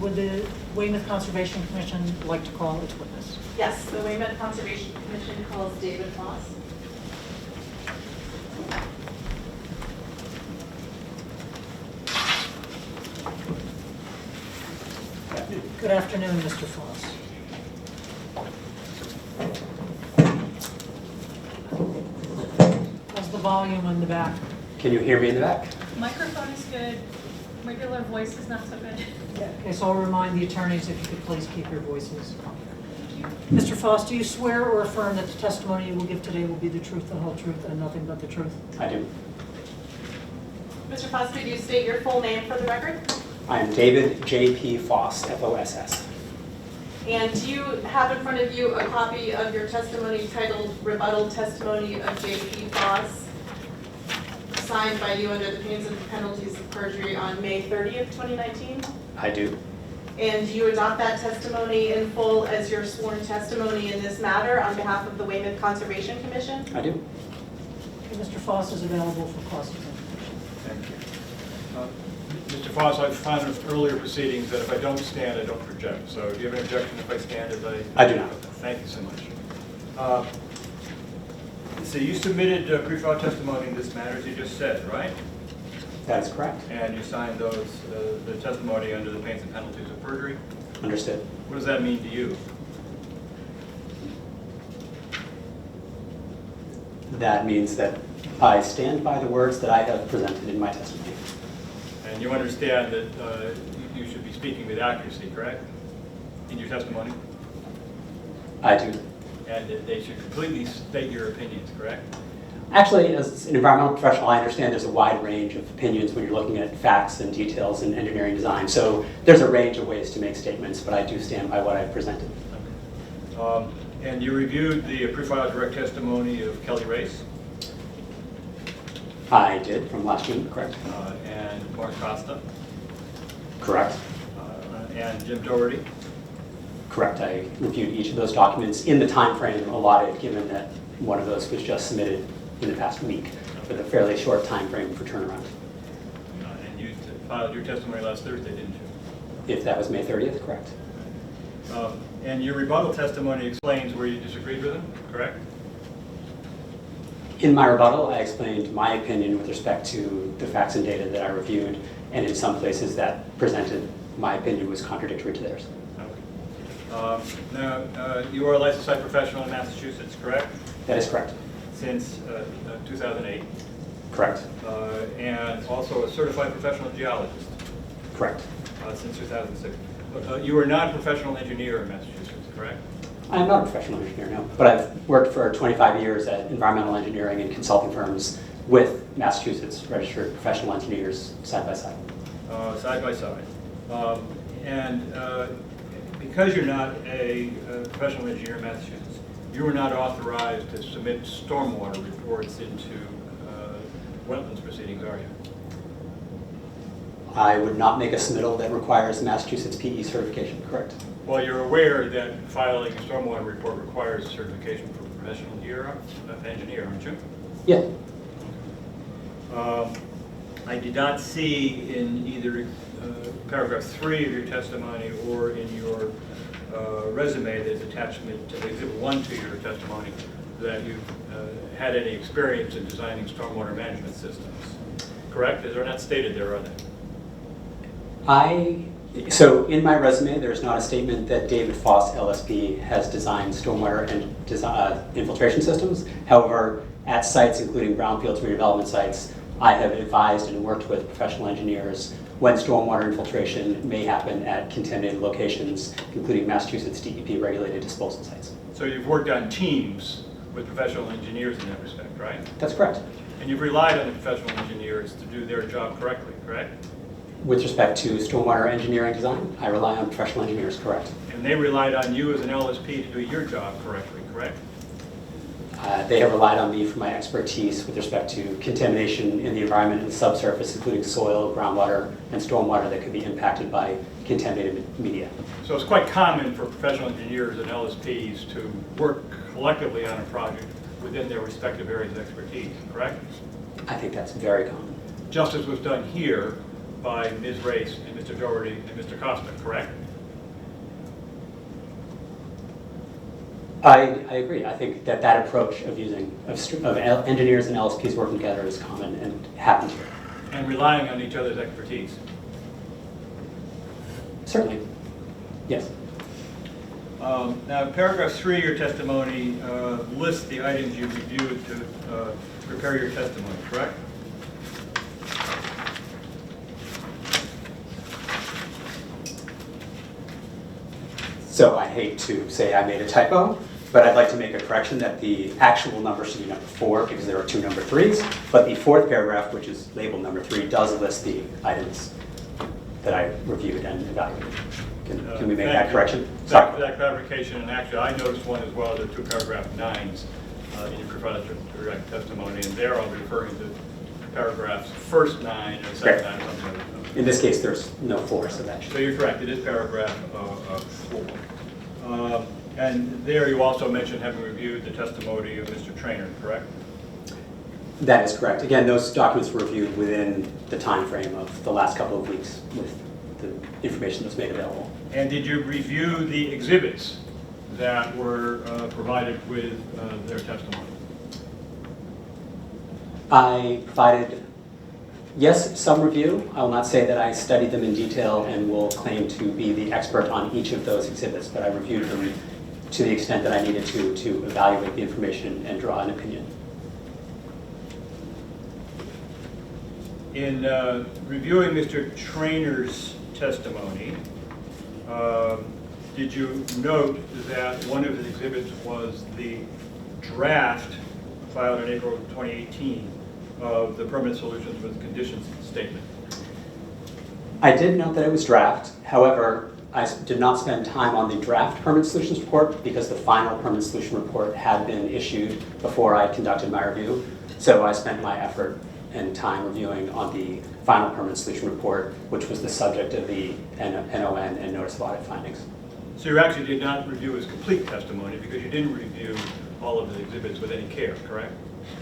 would the Weymouth Conservation Commission like to call its witness? Yes, the Weymouth Conservation Commission calls David Foss. Good afternoon, Mr. Foss. How's the volume in the back? Can you hear me in the back? Microphone is good. Regular voice is not so good. Okay, so I'll remind the attorneys if you could please keep your voices up. Mr. Foss, do you swear or affirm that the testimony you will give today will be the truth, the whole truth, and nothing but the truth? I do. Mr. Foss, could you state your full name for the record? I am David J.P. Foss, F-O-S-S. And do you have in front of you a copy of your testimony titled Rebuttal Testimony of J.P. Foss, signed by you under the pains and penalties of perjury on May 30th, 2019? I do. And do you adopt that testimony in full as your sworn testimony in this matter on behalf of the Weymouth Conservation Commission? I do. Okay, Mr. Foss is available for cross-examination. Thank you. Mr. Foss, I've found in earlier proceedings that if I don't stand, I don't project. So do you have an objection if I stand as I do not. Thank you so much. So you submitted pre-trial testimony in this matter, as you just said, right? That is correct. And you signed those, the testimony under the pains and penalties of perjury? Understood. What does that mean to you? That means that I stand by the words that I have presented in my testimony. And you understand that you should be speaking with accuracy, correct? In your testimony? I do. And that they should completely state your opinions, correct? Actually, as an environmental professional, I understand there's a wide range of opinions when you're looking at facts and details in engineering design. So there's a range of ways to make statements, but I do stand by what I've presented. Okay. And you reviewed the pre-trial direct testimony of Kelly Race? I did, from last June, correct? And Mark Costa? Correct. And Jim Doherty? Correct. I reviewed each of those documents in the time frame allotted, given that one of those was just submitted in the past week with a fairly short time frame for turnaround. And you filed your testimony last Thursday, didn't you? If that was May 30th, correct. And your rebuttal testimony explains where you disagreed with him, correct? In my rebuttal, I explained my opinion with respect to the facts and data that I reviewed, and in some places that presented my opinion was contradictory to theirs. Okay. Now, you are a licensed site professional in Massachusetts, correct? That is correct. Since 2008. Correct. And also a certified professional geologist. Correct. Since 2006. You are not a professional engineer in Massachusetts, correct? I am not a professional engineer, no, but I've worked for 25 years at environmental engineering and consulting firms with Massachusetts registered professional engineers side by side. Side by side. And because you're not a professional engineer in Massachusetts, you are not authorized to submit stormwater reports into wetlands proceedings, are you? I would not make a submittal that requires Massachusetts PE certification, correct? Well, you're aware that filing a stormwater report requires certification for professional engineer, aren't you? Yeah. I did not see in either paragraph 3 of your testimony or in your resume that's attachment to Exhibit 1 to your testimony that you had any experience in designing stormwater management systems. Correct? They're not stated there, are they? So in my resume, there's not a statement that David Foss, LSP, has designed stormwater and infiltration systems. However, at sites, including brownfields redevelopment sites, I have advised and worked with professional engineers when stormwater infiltration may happen at contaminated locations, including Massachusetts DEP regulated disposal sites. So you've worked on teams with professional engineers in that respect, right? That's correct. And you've relied on the professional engineers to do their job correctly, correct? With respect to stormwater engineering design, I rely on professional engineers, correct. And they relied on you as an LSP to do your job correctly, correct? They have relied on me for my expertise with respect to contamination in the environment and the subsurface, including soil, groundwater, and stormwater that could be impacted by contaminated media. So it's quite common for professional engineers and LSPs to work collectively on a project within their respective areas of expertise, correct? I think that's very common. Just as was done here by Ms. Race and Mr. Doherty and Mr. Costa, correct? I agree. I think that that approach of engineers and LSPs working together is common and happens here. And relying on each other's expertise. Certainly. Yes. Now, paragraph 3 of your testimony lists the items you reviewed to prepare your testimony, correct? So I hate to say I made a typo, but I'd like to make a correction that the actual number should be number 4 because there are 2 number 3s. But the 4th paragraph, which is labeled number 3, does list the items that I reviewed and evaluated. Can we make that correction? Thank you for that clarification. And actually, I noticed one as well. There are 2 paragraph 9s in your provided direct testimony, and there I'll be referring to paragraphs first 9 and second 9. Something like that. In this case, there's no 4, so that should. So you're correct. It is paragraph 4. And there you also mentioned having reviewed the testimony of Mr. Traynor, correct? That is correct. Again, those documents were reviewed within the time frame of the last couple of weeks with the information that's made available. And did you review the exhibits that were provided with their testimony? I provided, yes, some review. I will not say that I studied them in detail and will claim to be the expert on each of those exhibits, but I reviewed them to the extent that I needed to evaluate the information and draw an opinion. In reviewing Mr. Traynor's testimony, did you note that one of the exhibits was the draft filed in April 2018 of the permanent solutions with conditions statement? I did note that it was draft. However, I did not spend time on the draft permanent solutions report because the final permanent solution report had been issued before I conducted my review. So I spent my effort and time reviewing on the final permanent solution report, which was the subject of the NON and notice of audit findings. So you actually did not review his complete testimony because you didn't review all of the exhibits with any care, correct?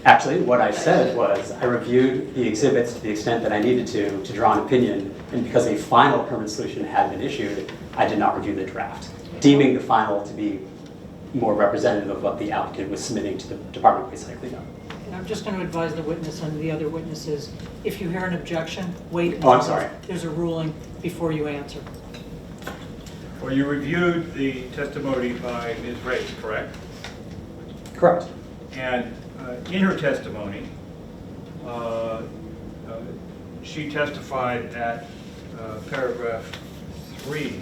Actually, what I said was I reviewed the exhibits to the extent that I needed to draw an opinion, and because a final permanent solution had been issued, I did not review the draft, deeming the final to be more representative of what the applicant was submitting to the Department of Waste Cleanup. And I'm just going to advise the witness and the other witnesses, if you hear an objection, wait Oh, I'm until sorry. there's a ruling before you answer. Well, you reviewed the testimony by Ms. Race, correct? Correct. And in her testimony, she testified at paragraph 3.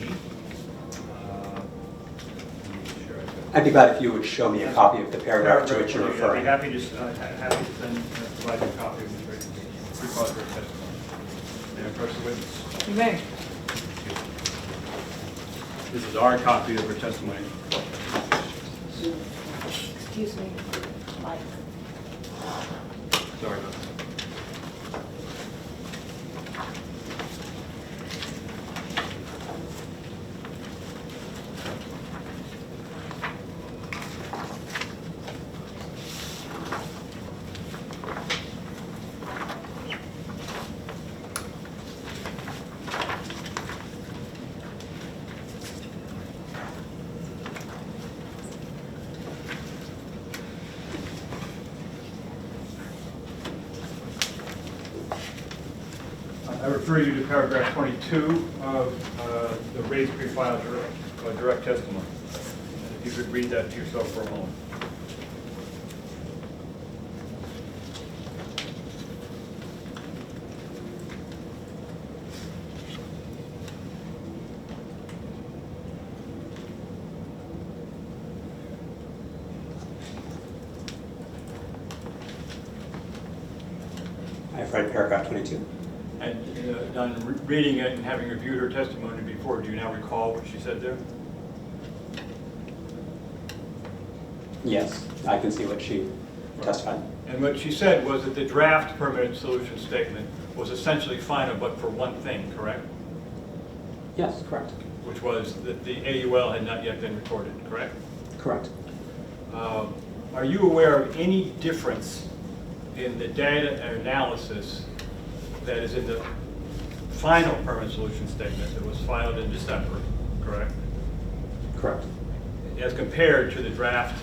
I'd be glad if you would show me a copy of the paragraph to which you're I'd be referring. happy to provide you a copy of Ms. Race's recorded testimony. May I approach the witness? You may. This is our copy of her testimony. Excuse me. Mike. Sorry about that. I refer you to paragraph 22 of the raised pre-filed direct testimony. And if you could read that to yourself for a moment. I've read paragraph 22. And on reading it and having reviewed her testimony before, do you now recall what she said there? Yes, I can see what she testified. And what she said was that the draft permanent solution statement was essentially final, but for one thing, correct? Yes, correct. Which was that the AUL had not yet been recorded, correct? Correct. Are you aware of any difference in the data analysis that is in the final permit solution statement that was filed in December, correct? Correct. As compared to the draft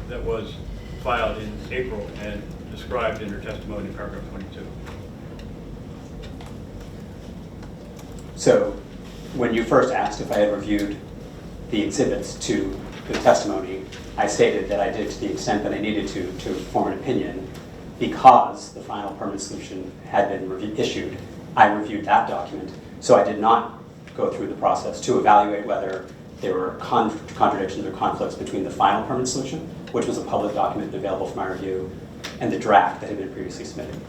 that was filed in April and described in your testimony in paragraph 22. So when you first asked if I had reviewed the exhibits to the testimony, I stated that I did to the extent that I needed to form an opinion. Because the final permit solution had been issued, I reviewed that document. So I did not go through the process to evaluate whether there were contradictions or conflicts between the final permit solution, which was a public document available for my review, and the draft that had been previously submitted.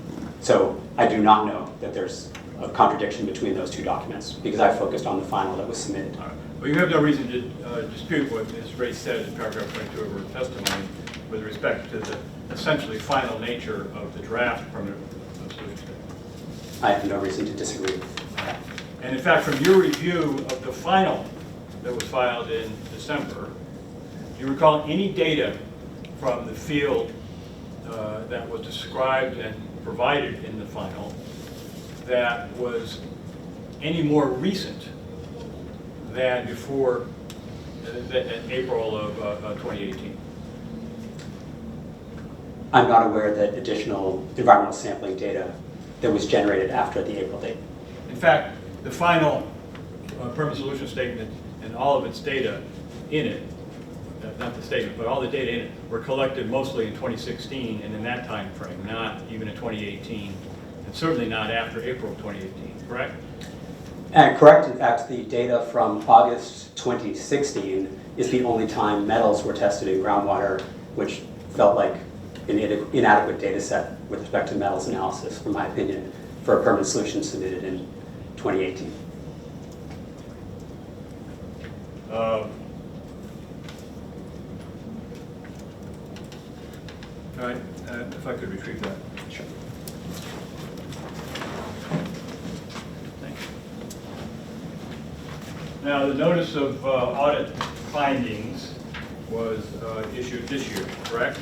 So I do not know that there's a contradiction between those two documents because I focused on the final that was submitted. All right. Well, you have no reason to dispute what Ms. Ray said in paragraph 22 of her testimony with respect to the essentially final nature of the draft permit solution statement. I have no reason to disagree with that. And in fact, from your review of the final that was filed in December, do you recall any data from the field that was described and provided in the final that was any more recent than before in April of 2018? I'm not aware that additional environmental sampling data that was generated after the April date. In fact, the final permit solution statement and all of its data in it, not the statement, but all the data in it, were collected mostly in 2016 and in that time frame, not even in 2018, and certainly not after April of 2018, correct? Correct. In fact, the data from August 2016 is the only time metals were tested in groundwater, which felt like an inadequate data set with respect to metals analysis, from my opinion, for a permanent solution submitted in 2018. All right, if I could retrieve that. Sure. Thank you. Now, the notice of audit findings was issued this year, correct?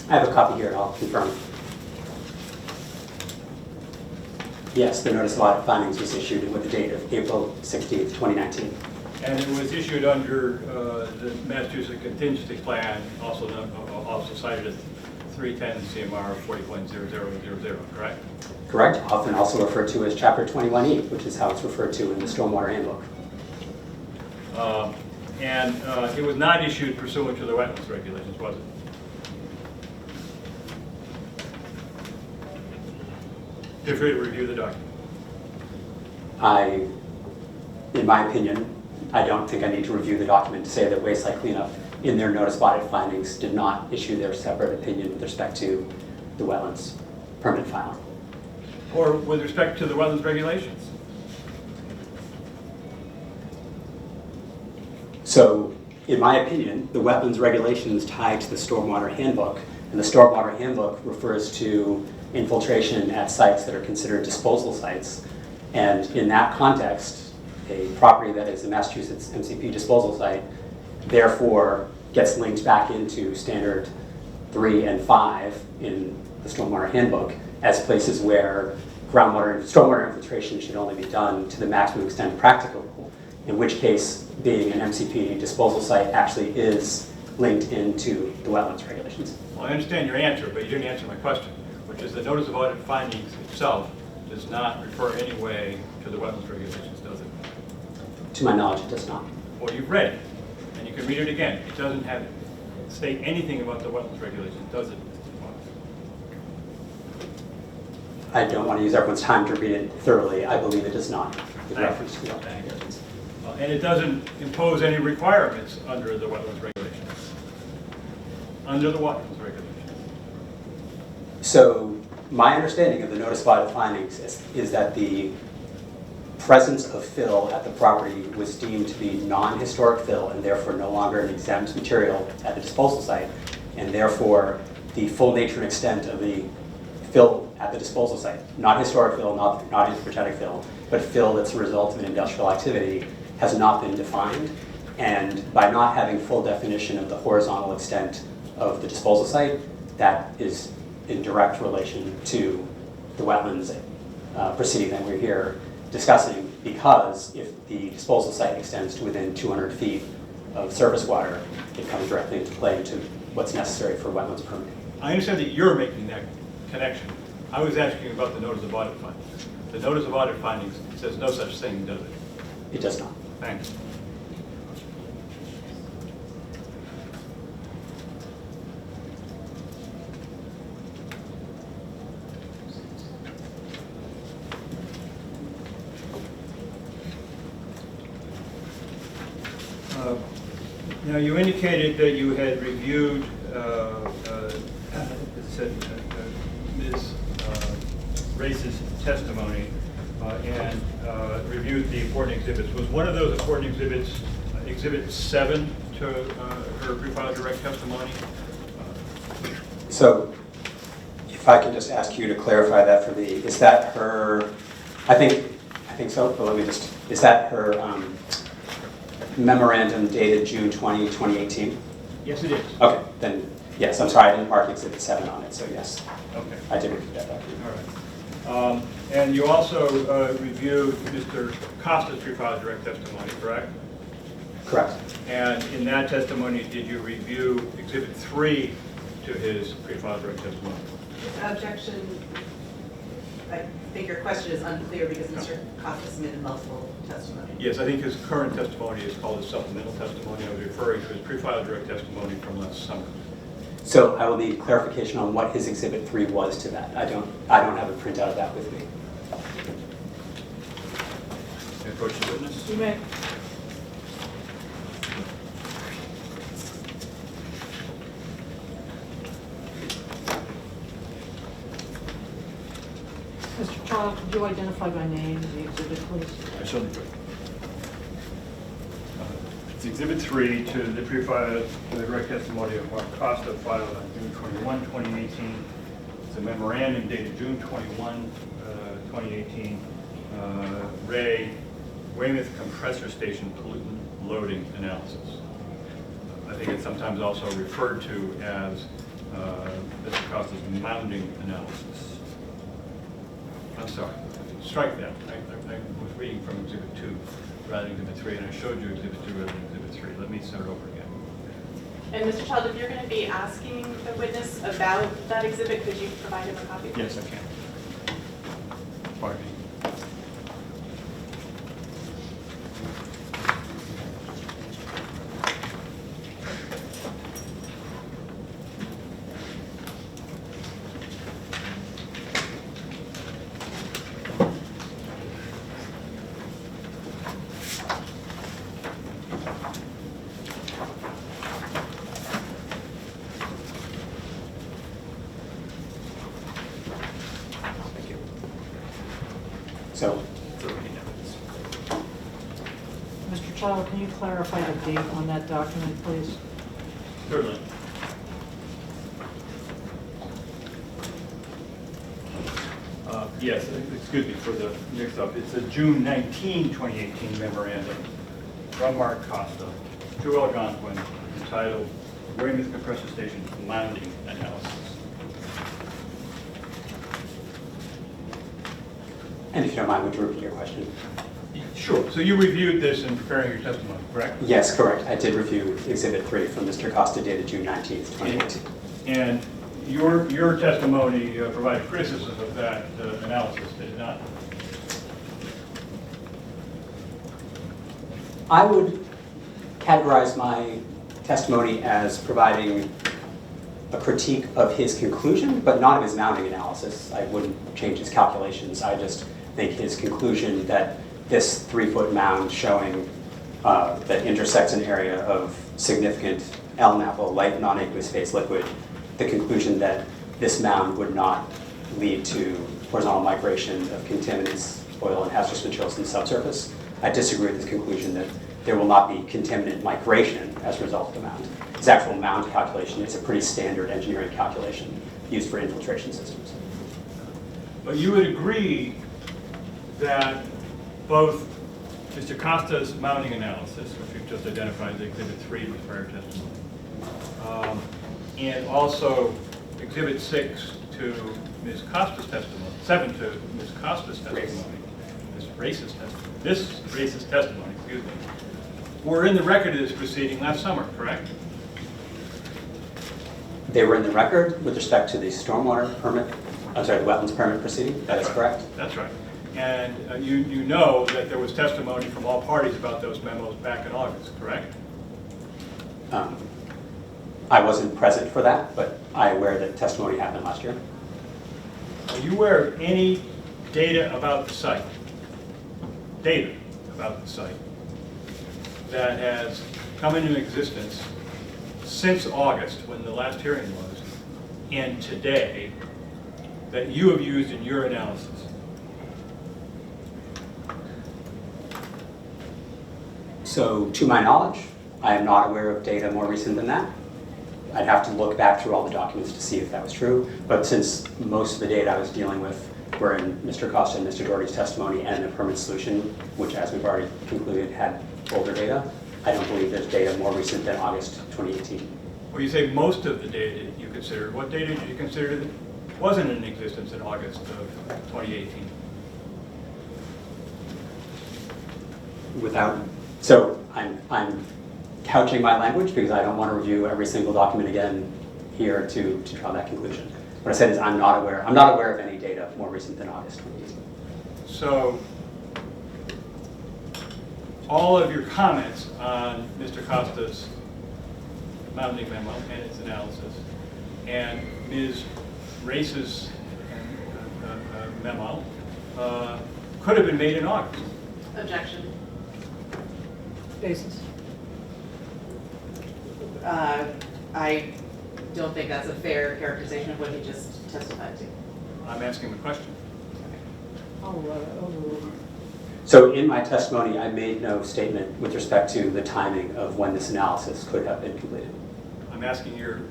I have a copy here, I'll confirm. Yes, the notice of audit findings was issued with the date of April 16th, 2019. And it was issued under the Massachusetts contingency plan, also cited as 310 CMR 40.0000, correct? Correct, often also referred to as Chapter 21E, which is how it's referred to in the Stormwater Handbook. And it was not issued pursuant to the wetlands regulations, was it? Feel free to review the document. In my opinion, I don't think I need to review the document to say that Wayside Cleanup, in their notice of audit findings, did not issue their separate opinion with respect to the wetlands permit filing. Or with respect to the wetlands regulations? So, in my opinion, the wetlands regulations tied to the Stormwater Handbook, and the Stormwater Handbook refers to infiltration at sites that are considered disposal sites. And in that context, a property that is a Massachusetts MCP disposal site therefore gets linked back into standard 3 and 5 in the Stormwater Handbook as places where stormwater infiltration should only be done to the maximum extent practicable, in which case being an MCP disposal site actually is linked into the wetlands regulations. Well, I understand your answer, but you didn't answer my question, which is the notice of audit findings itself does not refer any way to the wetlands regulations, does it? To my knowledge, it does not. Well, you've read it, and you can read it again. It doesn't state anything about the wetlands regulations, does it? I don't want to use everyone's time to read it thoroughly. I believe it does not with reference to the wetlands Thank you. regulations. And it doesn't impose any requirements under the wetlands regulations. Under the wetlands regulations. So my understanding of the notice of audit findings is that the presence of fill at the property was deemed to be non-historic fill and therefore no longer an exempt material at the disposal site, and therefore the full nature and extent of the fill at the disposal site, not historic fill, not anthropogenic fill, but fill that's a result of an industrial activity, has not been defined. And by not having full definition of the horizontal extent of the disposal site, that is in direct relation to the wetlands proceeding that we're here discussing, because if the disposal site extends to within 200 feet of surface water, it comes directly into play into what's necessary for wetlands permitting. I understand that you're making that connection. I was asking about the notice of audit findings. The notice of audit findings says no such thing, does it? It does not. Thank you. Now, you indicated that you had reviewed Ms. Race's testimony and reviewed the important exhibits. Was one of those important exhibits Exhibit 7 to her pre-filed direct testimony? So, if I could just ask you to clarify that for me, is that her? I think so. But let me just. Is that her memorandum dated June 20, 2018? Yes, it is. Okay, then yes. I'm sorry, I didn't mark Exhibit 7 on it. So yes, Okay. I did review that document. All right. And you also reviewed Mr. Costa's pre-filed direct testimony, correct? Correct. And in that testimony, did you review Exhibit 3 to his pre-filed direct testimony? Objection. I think your question is unclear because Mr. Costa submitted multiple testimony. Yes, I think his current testimony is called a supplemental testimony. I was referring to his pre-filed direct testimony from last summer. So I will need clarification on what his Exhibit 3 was to that. I don't have a printout of that with me. Approach the witness. You may. Mr. Child, could you identify by name the exhibit, please? I certainly could. It's Exhibit 3 to the pre-filed direct testimony of Mark Costa filed on June 21, 2018. It's a memorandum dated June 21, 2018. Ray, Weymouth Compressor Station Pollutant Loading Analysis. I think it's sometimes also referred to as Mr. Costa's mounding analysis. I'm sorry, strike that. I was reading from Exhibit 2 rather than Exhibit 3, and I showed you Exhibit 2 rather than Exhibit 3. Let me start over again. And Mr. Child, if you're going to be asking the witness about that exhibit, could you provide him a copy? Yes, I can. Pardon me. Thank you. So, Mr. Child, can you clarify the date on that document, please? Certainly. Yes, excuse me for the mix-up. It's a June 19, 2018 memorandum from Mark Costa to Algonquin entitled Weymouth Compressor Station Mounding Analysis. and if you don't mind, would you repeat your question? Sure. So you reviewed this in preparing your testimony, correct? Yes, correct. I did review Exhibit 3 from Mr. Costa dated June 19th, 2018. And your testimony provided criticism of that analysis, did it not? I would categorize my testimony as providing a critique of his conclusion, but not of his mounding analysis. I wouldn't change his calculations. I just think his conclusion that this 3-foot mound showing that intersects an area of significant L-NAPL, light non-aqueous phase liquid, the conclusion that this mound would not lead to horizontal migration of contaminants, oil, and hazardous materials in the subsurface. I disagree with his conclusion that there will not be contaminant migration as a result of the mound. His actual mound calculation is a pretty standard engineering calculation used for infiltration systems. But you would agree that both Mr. Costa's mounding analysis, which we've just identified as Exhibit 3 with prior testimony, and also Exhibit 6 to Ms. Costa's testimony, 7 to Ms. Costa's testimony, this Race's testimony, excuse me, were in the record of this proceeding last summer, correct? They were in the record with respect to the stormwater permit, I'm sorry, the wetlands permit proceeding, that is correct? That's right. And you know that there was testimony from all parties about those memos back in August, correct? I wasn't present for that, but I'm aware that testimony happened last year. Are you aware of any data about the site, that has come into existence since August, when the last hearing was, and today, that you have used in your analysis? So, to my knowledge, I am not aware of data more recent than that. I'd have to look back through all the documents to see if that was true, but since most of the data I was dealing with were in Mr. Costa and Mr. Doherty's testimony and the permit solution, which, as we've already concluded, had older data, I don't believe there's data more recent than August 2018. Well, you say most of the data you considered. What data did you consider that wasn't in existence in August of 2018? So I'm couching my language because I don't want to review every single document again here to draw that conclusion. What I said is I'm not aware of any data more recent than August 2018. So all of your comments on Mr. Costa's mounting memo and its analysis, and Ms. Race's memo could have been made in August. Objection. Basis. I don't think that's a fair characterization of what he just testified to. I'm asking the question. I'll overrule. So in my testimony, I made no statement with respect to the timing of when this analysis could have been completed. I'm asking your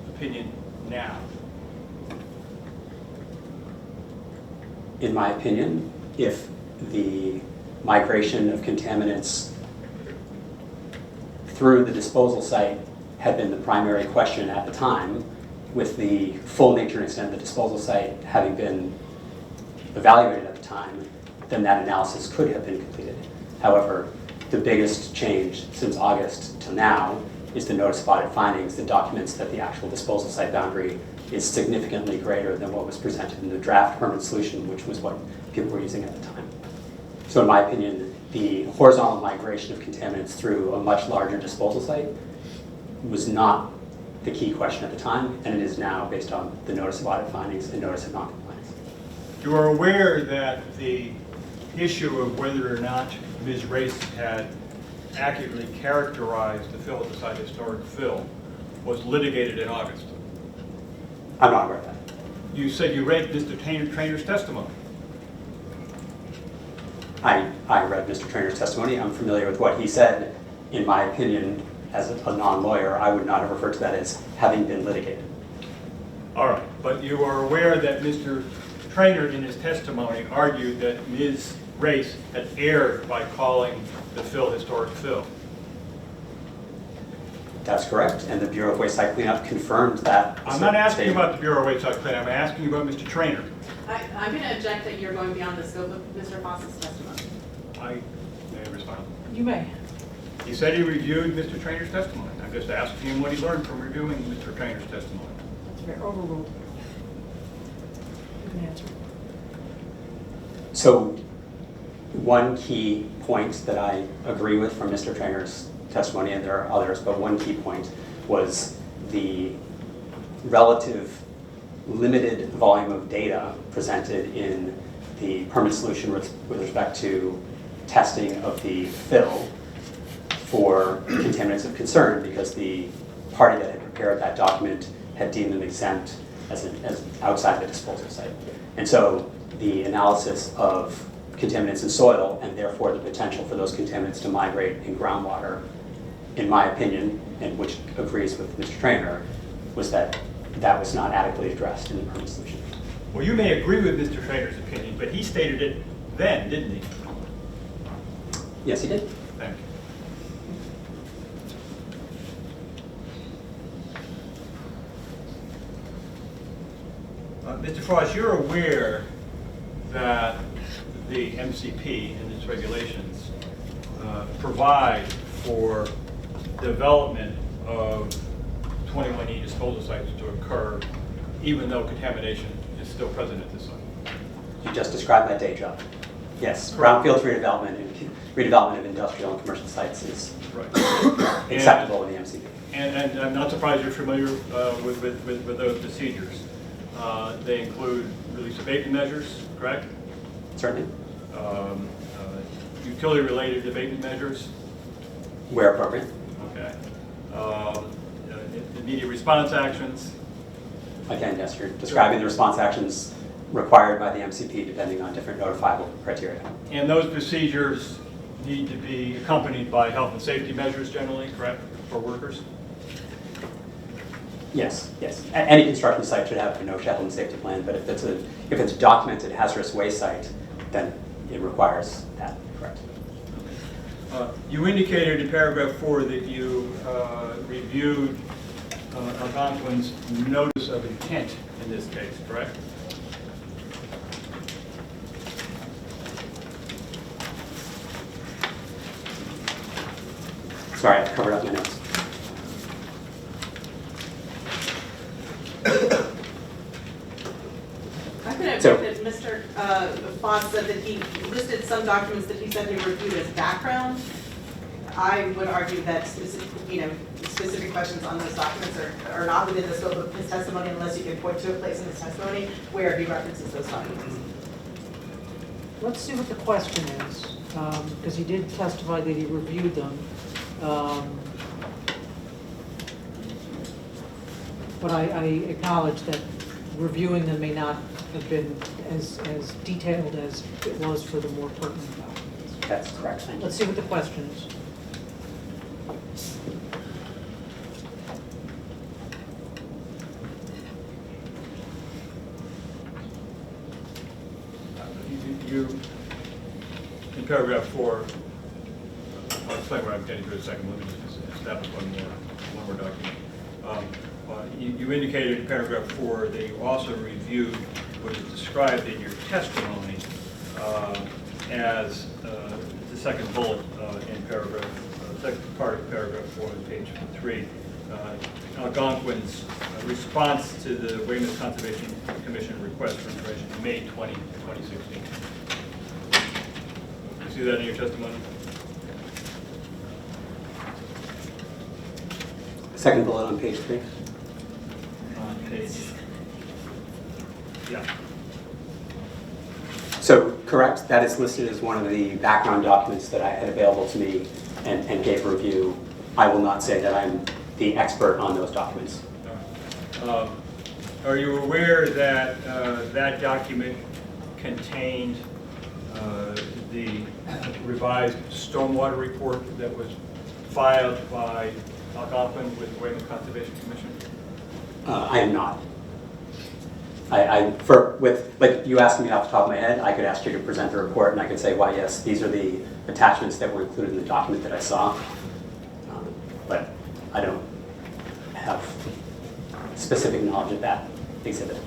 opinion now. In my opinion, if the migration of contaminants through the disposal site had been the primary question at the time, with the full nature and extent of the disposal site having been evaluated at the time, then that analysis could have been completed. However, the biggest change since August to now is the notice of audit findings that documents that the actual disposal site boundary is significantly greater than what was presented in the draft permanent solution, which was what people were using at the time. So in my opinion, the horizontal migration of contaminants through a much larger disposal site was not the key question at the time, and it is now based on the notice of audit findings and notice of noncompliance. You are aware that the issue of whether or not Ms. Race had accurately characterized the fill at the site historic fill was litigated in August. I'm not aware of that. You said you read Mr. Trainer's testimony. I read Mr. Trainer's testimony. I'm familiar with what he said. In my opinion, as a non-lawyer, I would not have referred to that as having been litigated. All right, but you are aware that Mr. Trainer in his testimony argued that Ms. Race had erred by calling the fill historic fill. That's correct, and the Bureau of Waste Site Cleanup confirmed that. I'm not asking you about the Bureau of Waste Site Cleanup, I'm asking you about Mr. Trainer. I'm going to object that you're going beyond the scope of Mr. Foss's testimony. I may respond. You may. He said he reviewed Mr. Trainer's testimony. I'm just asking him what he learned from reviewing Mr. Trainer's testimony. That's fair. Overruled. You can answer. So one key point that I agree with from Mr. Trainer's testimony, and there are others, but one key point was the relative limited volume of data presented in the permit solution with respect to testing of the fill for contaminants of concern, because the party that had prepared that document had deemed them exempt as outside the disposal site. And so the analysis of contaminants in soil, and therefore the potential for those contaminants to migrate in groundwater, in my opinion, and which agrees with Mr. Trainer, was that that was not adequately addressed in the permit solution. Well, you may agree with Mr. Trainer's opinion, but he stated it then, didn't he? Yes, he did. Thank you. Mr. Frost, you're aware that the MCP and its regulations provide for development of 21E disposal sites to occur, even though contamination is still present at this site. You just described my day job. Yes, Correct. brownfield redevelopment and redevelopment of industrial and commercial sites is Right. acceptable in the MCP. And I'm not surprised you're familiar with those procedures. They include release abatement measures, correct? Certainly, Utility-related abatement measures, where appropriate. okay. Immediate response actions, Again, yes, you're describing the response actions required by the MCP depending on different notifiable criteria. and those procedures need to be accompanied by health and safety measures generally, correct, for workers? Yes, yes. Any construction site should have a no health and safety plan, but if it's a documented hazardous waste site, then it requires that, correct? You indicated in paragraph 4 that you reviewed Algonquin's notice of intent in this case, correct? Sorry, I covered up my notes. I'm going to So- admit that Mr. Foss said that he listed some documents that he said they reviewed as background. I would argue that specific questions on those documents are not within the scope of his testimony unless you can point to a place in his testimony where he references those documents. Let's see what the question is, because he did testify that he reviewed them. But I acknowledge that reviewing them may not have been as detailed as it was for the more pertinent documents. That's correct, thank you. Let's see what the question is. You, in paragraph 4, I'll explain where I'm getting to in a second. Let me just establish one more document. You indicated in paragraph 4 that you also reviewed what is described in your testimony as the second bullet in paragraph, second part of paragraph 4 on page 3. Algonquin's response to the Weymouth Conservation Commission request for information in May 2016. You see that in your testimony? Second bullet on page 3. On page, yeah. So, correct, that is listed as one of the background documents that I had available to me and gave a review. I will not say that I'm the expert on those documents. Are you aware that that document contained the revised stormwater report that was filed by Algonquin with the Weymouth Conservation Commission? I am not. Like you asked me off the top of my head, I could ask you to present the report and I could say, why, yes, these are the attachments that were included in the document that I saw. But I don't have specific knowledge of that exhibit.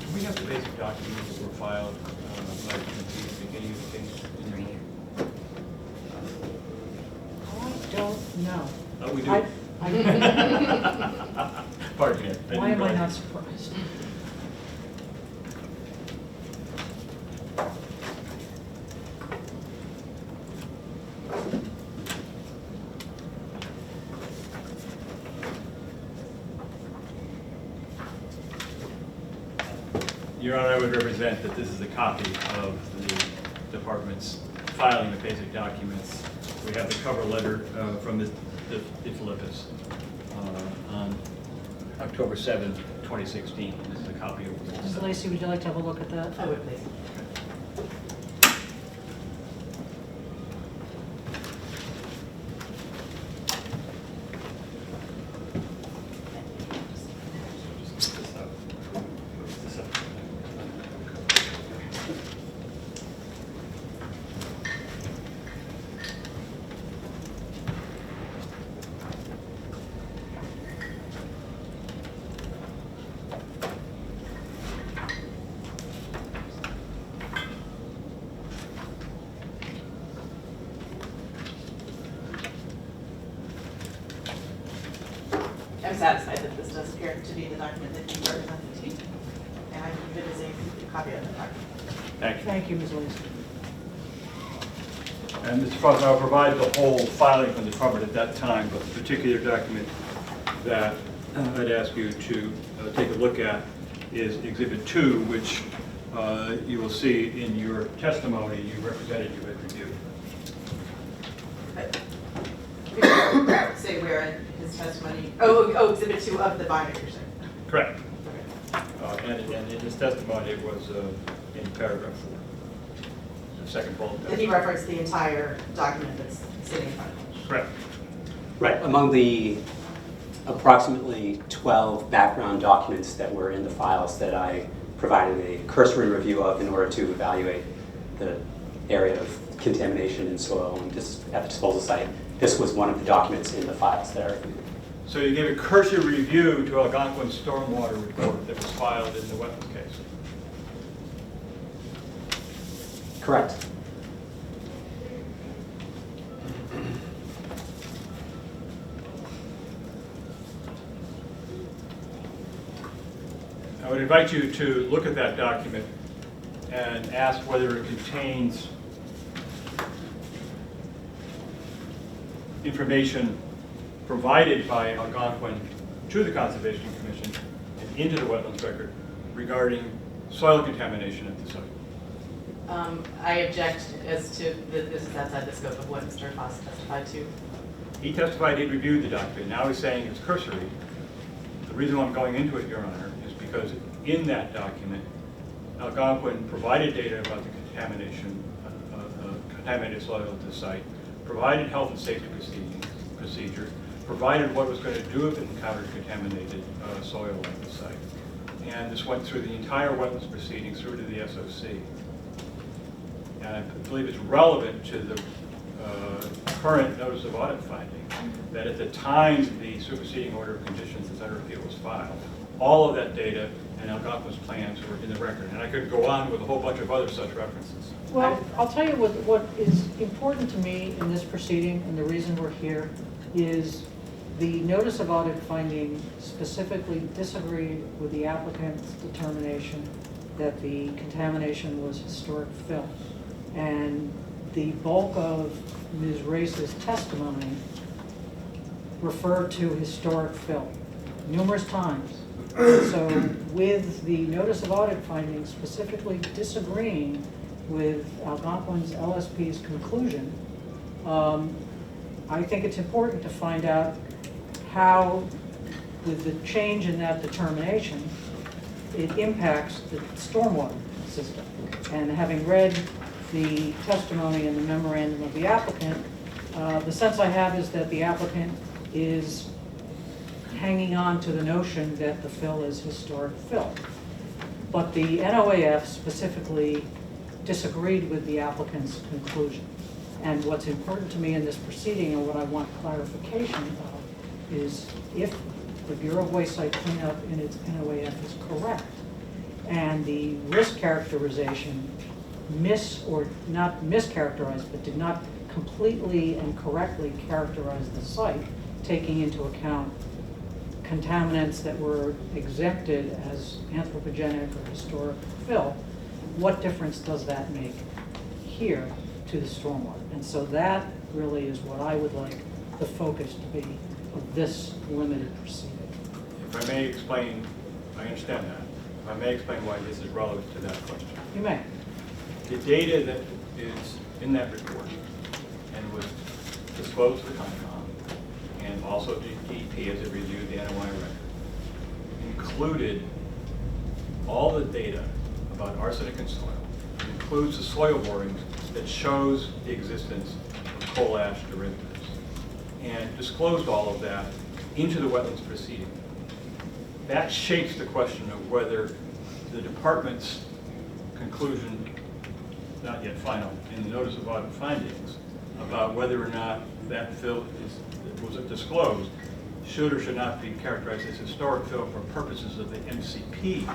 Do we have the basic documents that were filed by the beginning of the case in your name? I don't know. Oh, we do. Pardon me. didn't Why am I realize. not surprised? Your Honor, I would represent that this is a copy of the department's filing of basic documents We have the cover letter from the Philippus on October 7, 2016. This is a copy of the Ms. Lacy, would you like to have a look at that? I would please. I'm satisfied that this does appear to be the document that you represented to me, and I can give it as a copy of the document. Thank you. Thank you, Ms. Lacy. And Mr. Frost, I'll provide the whole filing from the department at that time, but the particular document that I'd ask you to take a look at is Exhibit 2, which you will see in your testimony you represented you had reviewed. Could you say where in his testimony, oh, Exhibit 2 of the binder, you're saying? Correct. And in his testimony, it was in paragraph 4, the second bullet. Did he reference the entire document that's sitting in front of him? Correct. Right, among the approximately 12 background documents that were in the files that I provided a cursory review of in order to evaluate the area of contamination in soil and at the disposal site, this was one of the documents in the files that I reviewed. So you gave a cursory review to Algonquin's stormwater report that was filed in the Wetlands case. Correct. I would invite you to look at that document and ask whether it contains information provided by Algonquin to the Conservation Commission and into the wetlands record regarding soil contamination at the site. I object as to that this is outside the scope of what Mr. Foss testified to. He testified he'd reviewed the document. Now he's saying it's cursory. The reason why I'm going into it, Your Honor, is because in that document, Algonquin provided data about the contamination, contaminated soil at the site, provided health and safety procedures, provided what it was going to do if it encountered contaminated soil at the site. And this went through the entire wetlands proceedings through to the SOC. And I believe it's relevant to the current notice of audit finding that at the time the superseding order of conditions, et cetera, appeal was filed, all of that data and Algonquin's plans were in the record. And I could go on with a whole bunch of other such references. Well, I'll tell you what is important to me in this proceeding, and the reason we're here, is the notice of audit finding specifically disagreed with the applicant's determination that the contamination was historic fill. And the bulk of Ms. Race's testimony referred to historic fill numerous times. So with the notice of audit findings specifically disagreeing with Algonquin's LSP's conclusion, I think it's important to find out how, with the change in that determination, it impacts the stormwater system. And having read the testimony and the memorandum of the applicant, the sense I have is that the applicant is hanging on to the notion that the fill is historic fill. But the NOAF specifically disagreed with the applicant's conclusion. And what's important to me in this proceeding and what I want clarification of is if the Bureau of Waste Site Cleanup in its NOAF is correct and the risk characterization not mischaracterized, but did not completely and correctly characterize the site, taking into account contaminants that were exempted as anthropogenic or historic fill, what difference does that make here to the stormwater? And so that really is what I would like the focus to be of this limited proceeding. If I may explain, I understand that. If I may explain why this is relevant to that question. You may. The data that is in that report and was disclosed to the Concom, and also to DEP as it reviewed the NOI record, included all the data about arsenic in soil. It includes the soil borings that shows the existence of coal ash derivatives, and disclosed all of that into the wetlands proceeding. That shapes the question of whether the department's conclusion, not yet final, in the notice of audit findings, about whether or not that fill was disclosed, should or should not be characterized as historic fill for purposes of the MCP,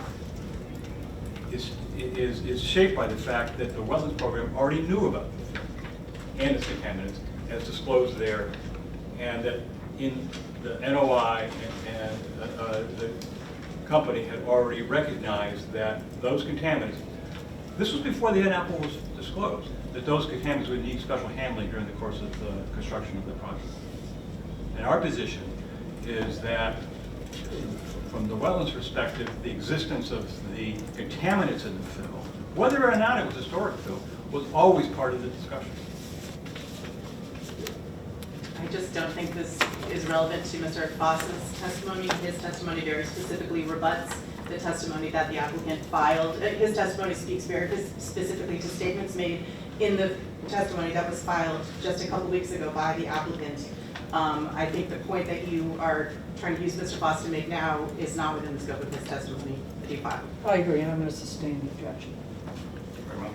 is shaped by the fact that the wetlands program already knew about the fill and its contaminants as disclosed there, and that in the NOI and the company had already recognized that those contaminants, this was before the NAPL was disclosed, that those contaminants would need special handling during the course of the construction of the project. And our position is that from the wetlands perspective, the existence of the contaminants in the fill, whether or not it was historic fill, was always part of the discussion. I just don't think this is relevant to Mr. Foss's testimony. His testimony very specifically rebuts the testimony that the applicant filed. His testimony speaks very specifically to statements made in the testimony that was filed just a couple weeks ago by the applicant. I think the point that you are trying to use Mr. Foss to make now is not within the scope of his testimony that he filed. I agree, and I'm going to sustain the objection. Very well.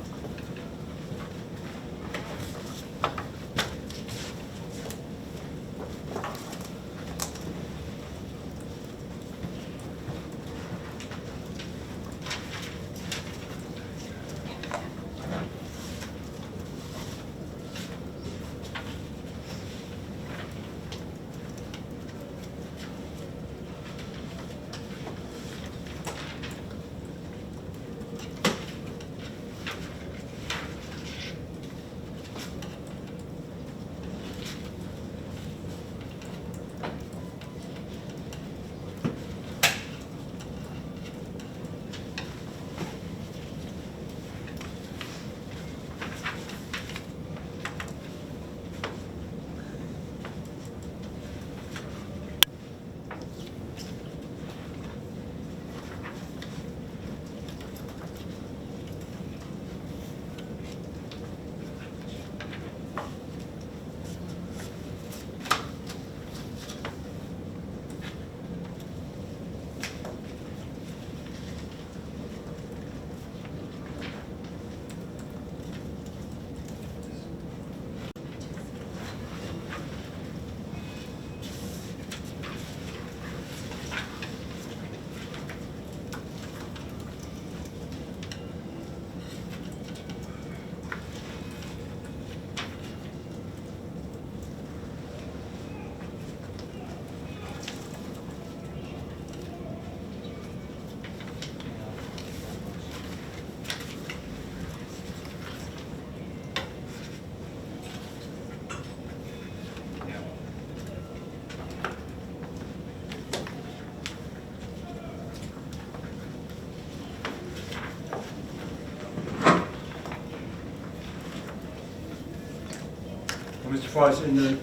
Mr. Foss, in the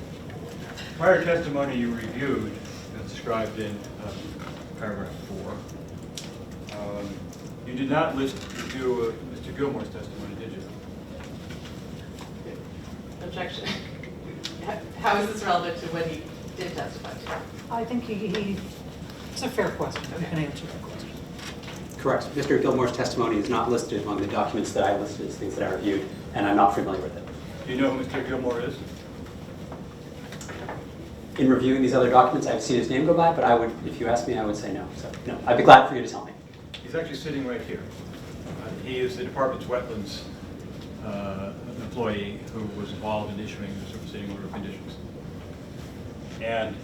prior testimony you reviewed, as described in paragraph 4, you did not list review of Mr. Gilmore's testimony, did you? Objection. How is this relevant to what he did testify to? I think it's a fair question. You can answer that question. Correct. Mr. Gilmore's testimony is not listed among the documents that I listed as things that I reviewed, and I'm not familiar with it. Do you know who Mr. Gilmore is? In reviewing these other documents, I've seen his name go by, but I would, if you asked me, I would say no. So, no, I'd be glad for you to tell me. He's actually sitting right here. He is the department's wetlands employee who was involved in issuing the superseding order of conditions. And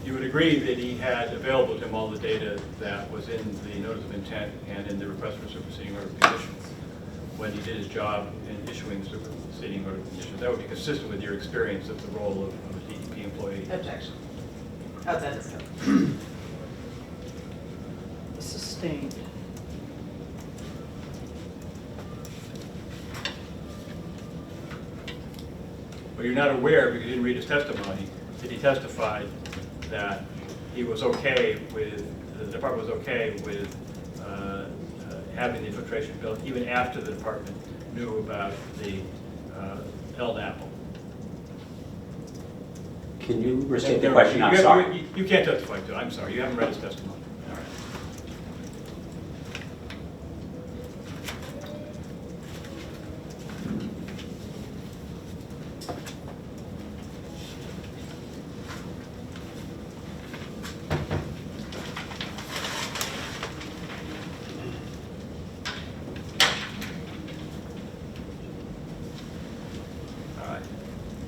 you would agree that he had available to him all the data that was in the notice of intent and in the request for superseding order of conditions when he did his job in issuing the superseding order of conditions. That would be consistent with your experience of the role of a DEP employee. Objection. Outside the scope. Sustained. Well, But you're not aware, because you didn't read his testimony, that he testified that he was okay with, the department was okay with having the infiltration built even after the department knew about the LNAP. Can you restate the question? I'm You- sorry. You can't testify to it, I'm sorry, you haven't read his testimony. All right.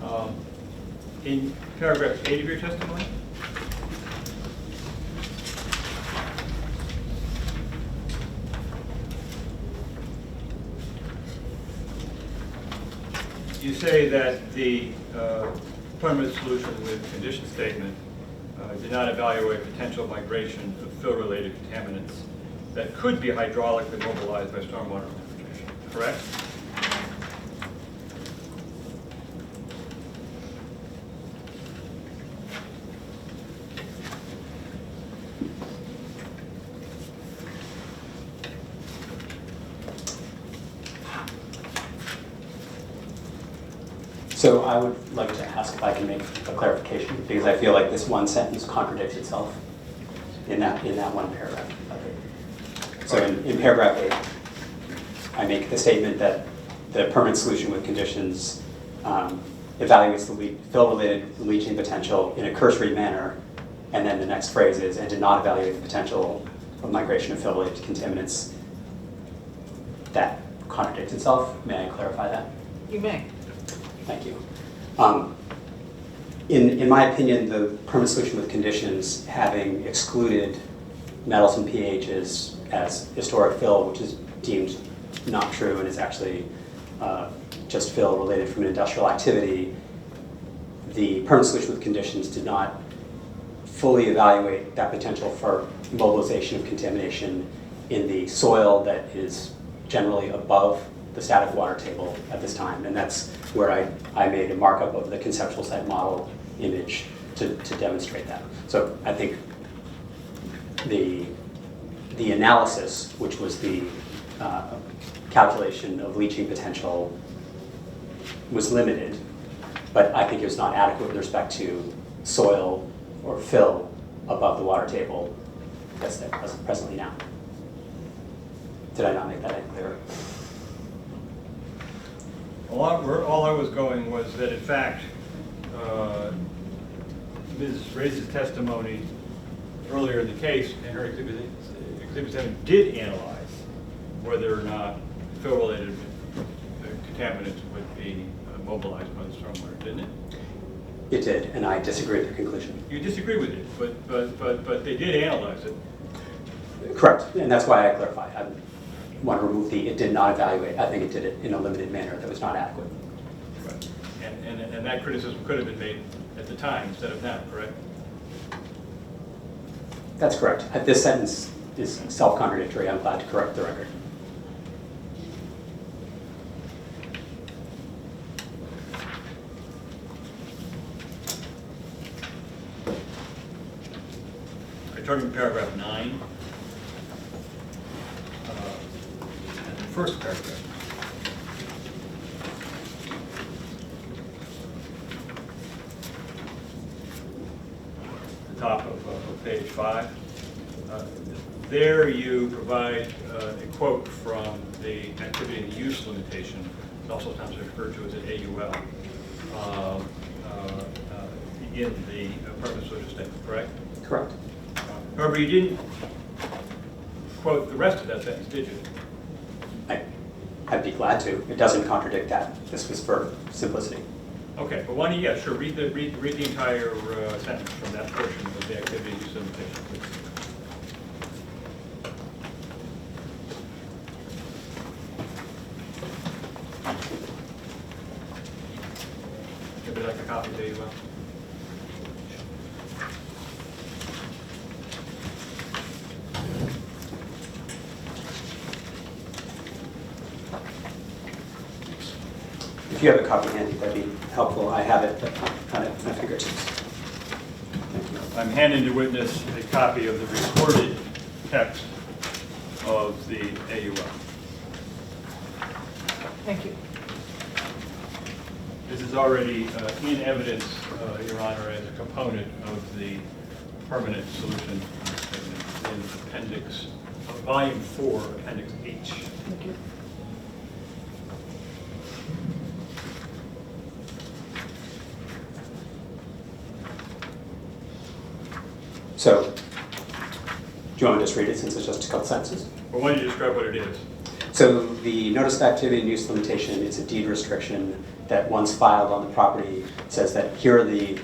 All right. In paragraph 8 of your testimony, you say that the permanent solution with condition statement did not evaluate potential migration of fill-related contaminants that could be hydraulically mobilized by stormwater infiltration, correct? So I would like to ask if I can make a clarification, because I feel like this one sentence contradicts itself in that one paragraph. So in paragraph 8, I make the statement that the permanent solution with conditions evaluates the fill-related leaching potential in a cursory manner, and then the next phrase is, and did not evaluate the potential of migration of fill-related contaminants. That contradicts itself. May I clarify that? You may. Thank you. In my opinion, the permanent solution with conditions, having excluded metals and pHs as historic fill, which is deemed not true and is actually just fill related from an industrial activity, the permanent solution with conditions did not fully evaluate that potential for mobilization of contamination in the soil that is generally above the static water table at this time. And that's where I made a markup of the conceptual site model image to demonstrate that. So I think the analysis, which was the calculation of leaching potential, was limited, but I think it was not adequate with respect to soil or fill above the water table that's there presently now. Did I not make that any clearer? All I was going was that, in fact, Ms. Reyes' testimony earlier in the case, in her Exhibit 7, did analyze whether or not fill-related contaminants would be mobilized by the stormwater, didn't it? It did, and I disagree with the conclusion. You disagree with it, but they did analyze it. Correct, and that's why I clarify. I want to remove the, it did not evaluate. I think it did it in a limited manner that was not adequate. Right. And that criticism could have been made at the time instead of now, correct? That's correct. This sentence is self-contradictory. I'm glad to correct the record. Turning to paragraph 9, and the first paragraph. The top of page 5. There you provide a quote from the activity and use limitation, also sometimes referred to as an AUL, in the permanent solution statement, correct? Correct. However, you didn't quote the rest of that sentence, did you? I'd be glad to. It doesn't contradict that. This was for simplicity. Okay, but why don't you, yeah, sure, read the entire sentence from that portion of the activity use limitation, please. Would you like a copy, do you will? If you have a copy handy, that'd be helpful. I have it at my fingertips. Thank you. I'm handing to witness a copy of the recorded text of the AUL. Thank you. This is already in evidence, Your Honor, as a component of the permanent solution statement in appendix, volume 4, appendix H. Thank you. So, do you want me to just read it since it's just a couple sentences? Well, why don't you describe what it is? So the notice of activity and use limitation is a deed restriction that once filed on the property says that here are the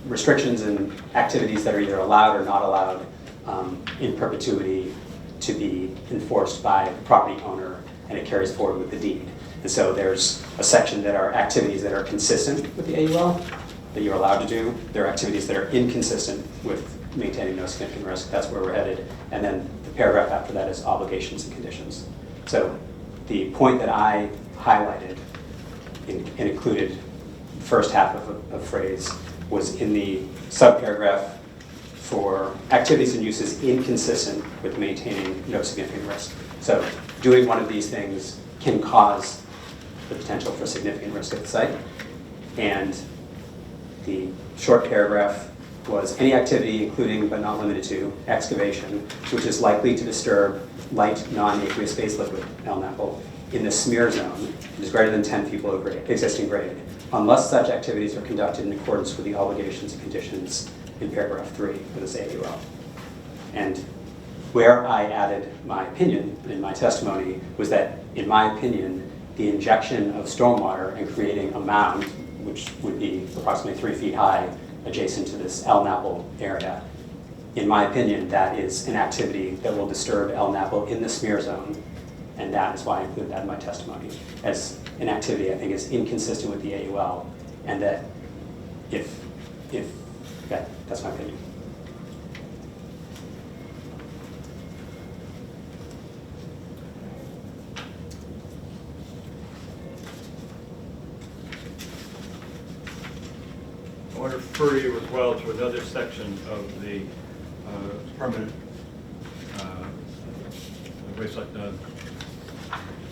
restrictions and activities that are either allowed or not allowed in perpetuity to be enforced by the property owner, and it carries forward with the deed. And so there's a section that are activities that are consistent with the AUL that you're allowed to do. There are activities that are inconsistent with maintaining no significant risk. That's where we're headed. And then the paragraph after that is obligations and conditions. So the point that I highlighted and included the first half of a phrase was in the subparagraph for activities and uses inconsistent with maintaining no significant risk. So doing one of these things can cause the potential for significant risk at the site. And the short paragraph was any activity including but not limited to excavation, which is likely to disturb light non-aqueous base liquid, LNAPL, in the smear zone, which is greater than 10 feet below existing grade, unless such activities are conducted in accordance with the obligations and conditions in paragraph 3 of this AUL. And where I added my opinion in my testimony was that, in my opinion, the injection of stormwater and creating a mound, which would be approximately 3 feet high, adjacent to this LNAPL area, in my opinion, that is an activity that will disturb LNAPL in the smear zone, and that is why I included that in my testimony as an activity I think is inconsistent with the AUL, and that that's my opinion. I want to refer you as well to another section of the permanent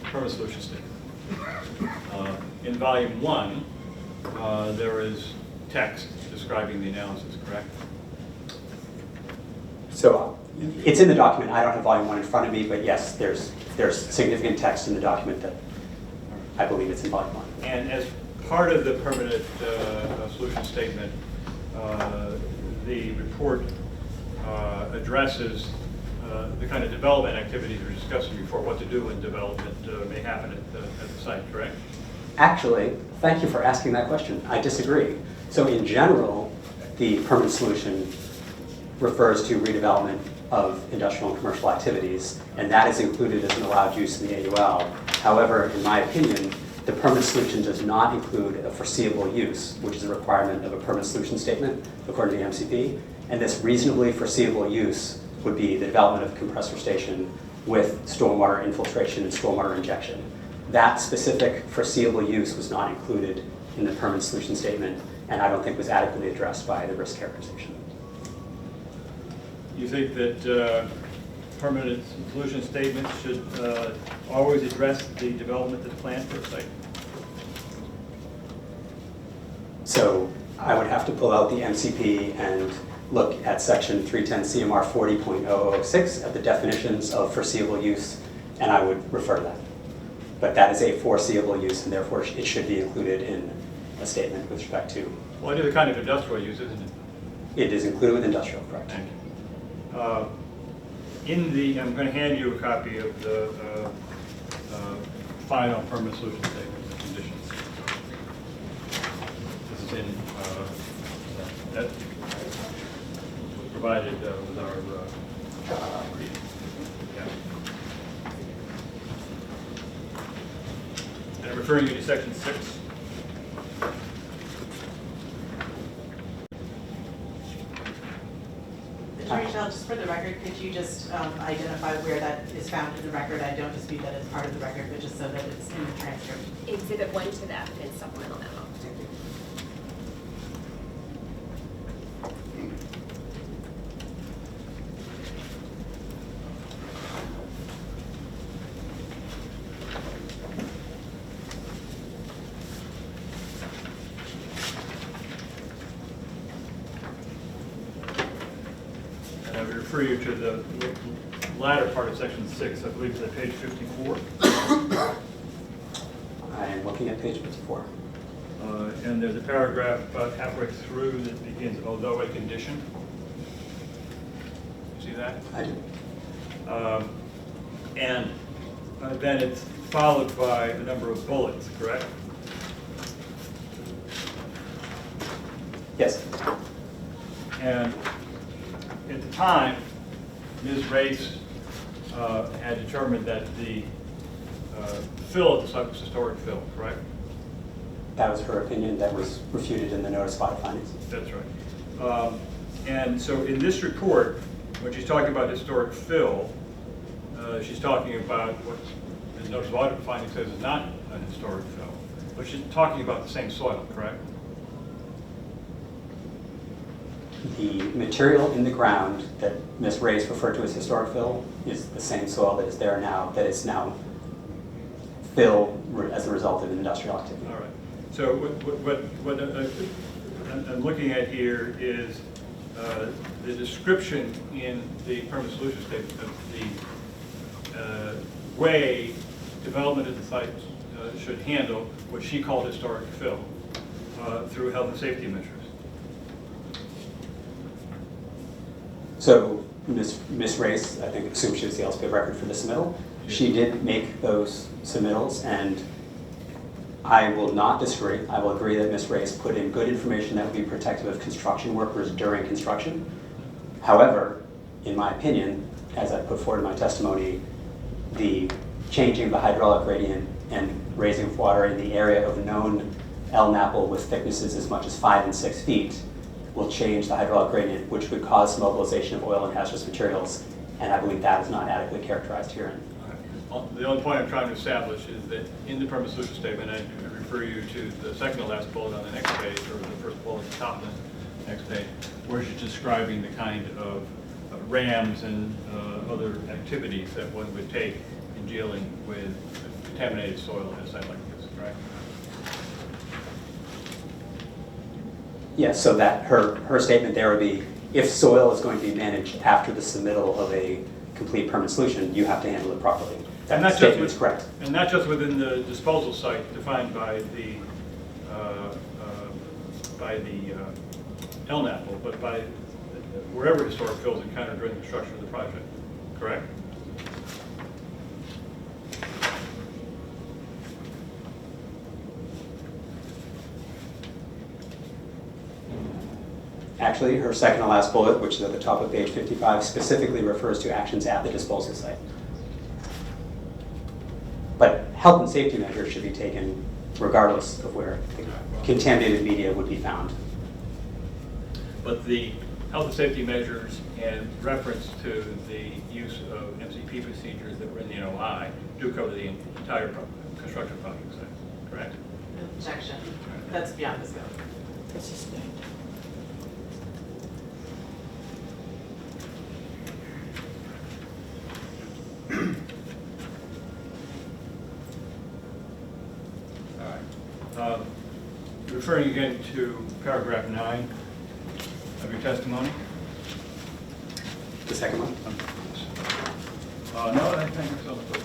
permanent solution statement. In volume 1, there is text describing the analysis, correct? So it's in the document. I don't have volume 1 in front of me, but yes, there's significant text in the document that I believe it's in volume 1. And as part of the permanent solution statement, the report addresses the kind of development activities we were discussing before, what to do when development may happen at the site, correct? Actually, thank you for asking that question. I disagree. So in general, the permanent solution refers to redevelopment of industrial and commercial activities, and that is included as an allowed use in the AUL. However, in my opinion, the permanent solution does not include a foreseeable use, which is a requirement of a permanent solution statement, according to the MCP. And this reasonably foreseeable use would be the development of a compressor station with stormwater infiltration and stormwater injection. That specific foreseeable use was not included in the permanent solution statement, and I don't think was adequately addressed by the risk characterization. You think that permanent solution statements should always address the development that's planned for a site? So I would have to pull out the MCP and look at section 310 CMR 40.006 at the definitions of foreseeable use, and I would refer to that. But that is a foreseeable use, and therefore it should be included in a statement with respect to. Well, it is a kind of industrial use, isn't it? It is included with industrial, correct? Thank you. I'm going to hand you a copy of the final permanent solution statement, the conditions. This is in, that was provided with our brief. Yeah. And I'm referring you to section 6. The tree shall just for the record, could you just identify where that is found in the record? I don't dispute that it's part of the record, but just so that it's in the transcript. Exhibit 1 to the applicant's supplemental memo. And I would refer you to the latter part of section 6, I believe it's at page 54. I am looking at page 54. And there's a paragraph about halfway through that begins, although a condition. See that? I do. And then it's followed by a number of bullets, correct? Yes. And at the time, Ms. Race had determined that the fill at the site was historic fill, correct? That was her opinion. That was refuted in the notice of audit findings. That's right. And so in this report, when she's talking about historic fill, she's talking about what the notice of audit finding says is not an historic fill, but she's talking about the same soil, correct? The material in the ground that Ms. Race referred to as historic fill is the same soil that is there now, that is now fill as a result of industrial activity. All right. So what I'm looking at here is the description in the permanent solution statement of the way development of the site should handle what she called historic fill through health and safety measures. So Ms. Race, I think, assumed she was the LSP of record for the submittal. She did make those submittals, and I will not disagree. I will agree that Ms. Race put in good information that would be protective of construction workers during construction. However, in my opinion, as I put forward in my testimony, the changing of the hydraulic gradient and raising of water in the area of known L-NAPL with thicknesses as much as 5 and 6 feet will change the hydraulic gradient, which would cause mobilization of oil and hazardous materials, and I believe that is not adequately characterized herein. The only point I'm trying to establish is that in the permanent solution statement, I refer you to the second to last bullet on the next page, or the first bullet at the top of the next page, where she's describing the kind of rams and other activities that one would take in dealing with contaminated soil in a site like this, right? Yes, so that her statement there would be, if soil is going to be managed after the submittal of a complete permanent solution, you have to handle it properly. And That not statement just is correct. And not just within the disposal site defined by the LNAPL, but by wherever historic fill is encountered during the construction of the project, correct? Actually, her second to last bullet, which is at the top of page 55, specifically refers to actions at the disposal site. But health and safety measures should be taken regardless of where the contaminated media would be found. But the health and safety measures and reference to the use of MCP procedures that were in the NOI do cover the entire construction project site, correct? Objection. That's beyond the scope. That's sustained. Referring again to paragraph 9 of your testimony. The second one? No, I think it's on the book.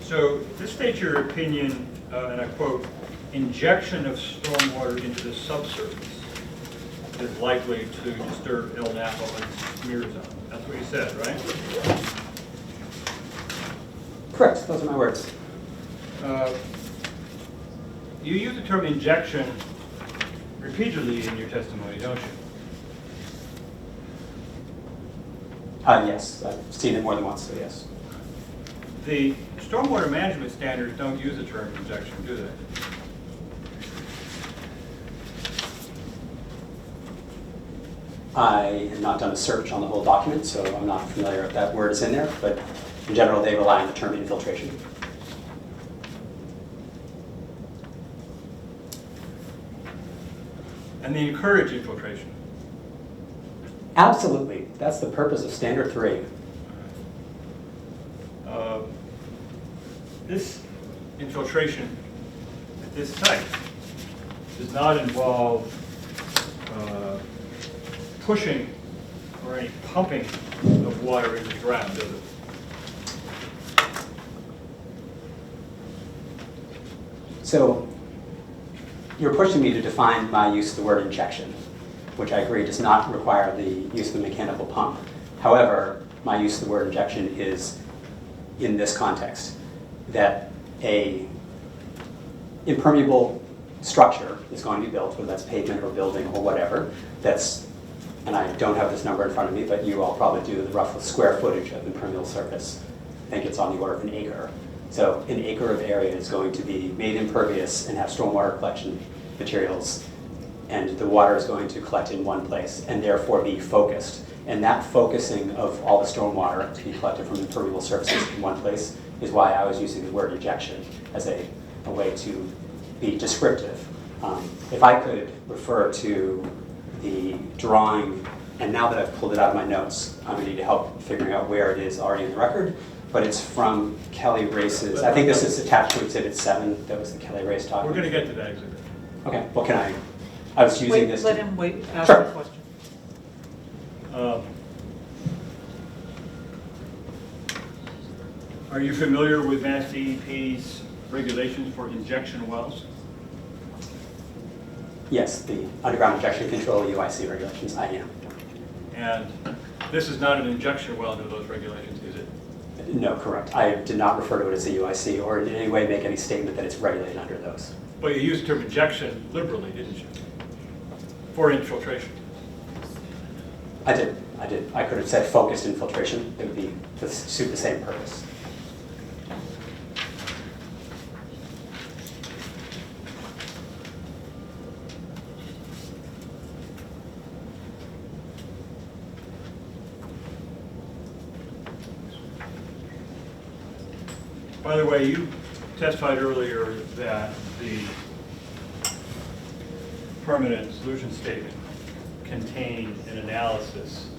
So this states your opinion, and I quote, injection of stormwater into the subsurface is likely to disturb LNAPL and smear zone. That's what you said, right? Correct, those are my words. You use the term injection repeatedly in your testimony, don't you? Yes, I've seen it more than once, so yes. The stormwater management standards don't use the term injection, do they? I have not done a search on the whole document, so I'm not familiar if that word is in there, but in general, they rely on the term infiltration. And they encourage infiltration. Absolutely. That's the purpose of Standard 3. This infiltration at this site does not involve pushing or any pumping of water into the ground, does it? So you're pushing me to define my use of the word injection, which I agree does not require the use of the mechanical pump. However, my use of the word injection is in this context, that a impermeable structure is going to be built, whether that's pavement or building or whatever, that's, and I don't have this number in front of me, but you all probably do, the rough square footage of impermeable surface. I think it's on the order of an acre. So an acre of area is going to be made impervious and have stormwater collection materials, and the water is going to collect in one place and therefore be focused. And that focusing of all the stormwater to be collected from impermeable surfaces in one place is why I was using the word injection as a way to be descriptive. If I could refer to the drawing, and now that I've pulled it out of my notes, I'm going to need help figuring out where it is already in the record, but it's from Kelly Race's, I think this is attached to Exhibit 7, that was the Kelly Race document. We're going to get to that exhibit. Okay, well I was using Wait, this. let him wait, ask Sure. the question. Are you familiar with Mass DEP's regulations for injection wells? Yes, the underground injection control UIC regulations, I am. And this is not an injection well under those regulations, is it? No, correct. I did not refer to it as a UIC or in any way make any statement that it's regulated under those. But you used the term injection liberally, didn't you? For infiltration. I did. I could have said focused infiltration. It would be to suit the same purpose. By the way, you testified earlier that the permanent solution statement contained an analysis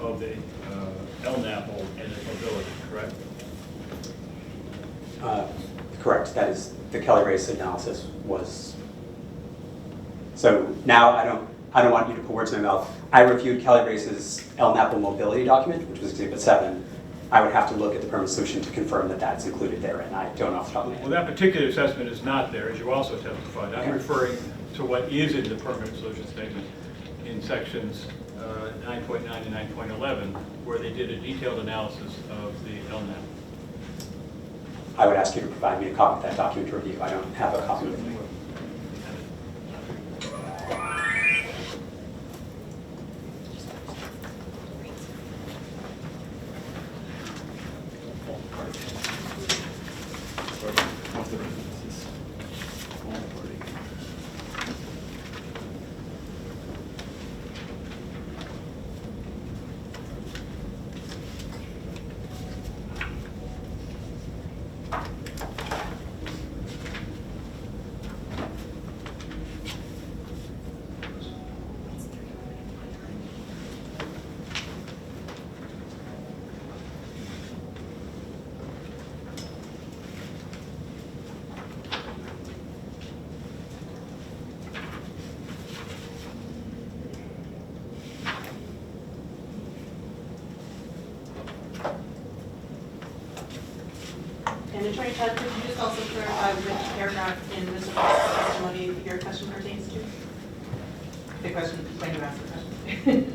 of the LNAPL and its mobility, correct? Correct. That is, the Kelly Race analysis was. So now I don't want you to put words in my mouth. I reviewed Kelly Race's LNAPL mobility document, which was Exhibit 7. I would have to look at the permanent solution to confirm that that's included there, and I don't know off the top of my Well, head. that particular assessment is not there, as you also testified. I'm Okay. referring to what is in the permanent solution statement in sections 9.9 and 9.11, where they did a detailed analysis of the LNAP. I would ask you to provide me a copy of that document to review. I don't have a copy of it. And Attorney Chad, could you just also clarify which paragraph in Mr. Foss's testimony your question pertains to? The question, when you asked the question.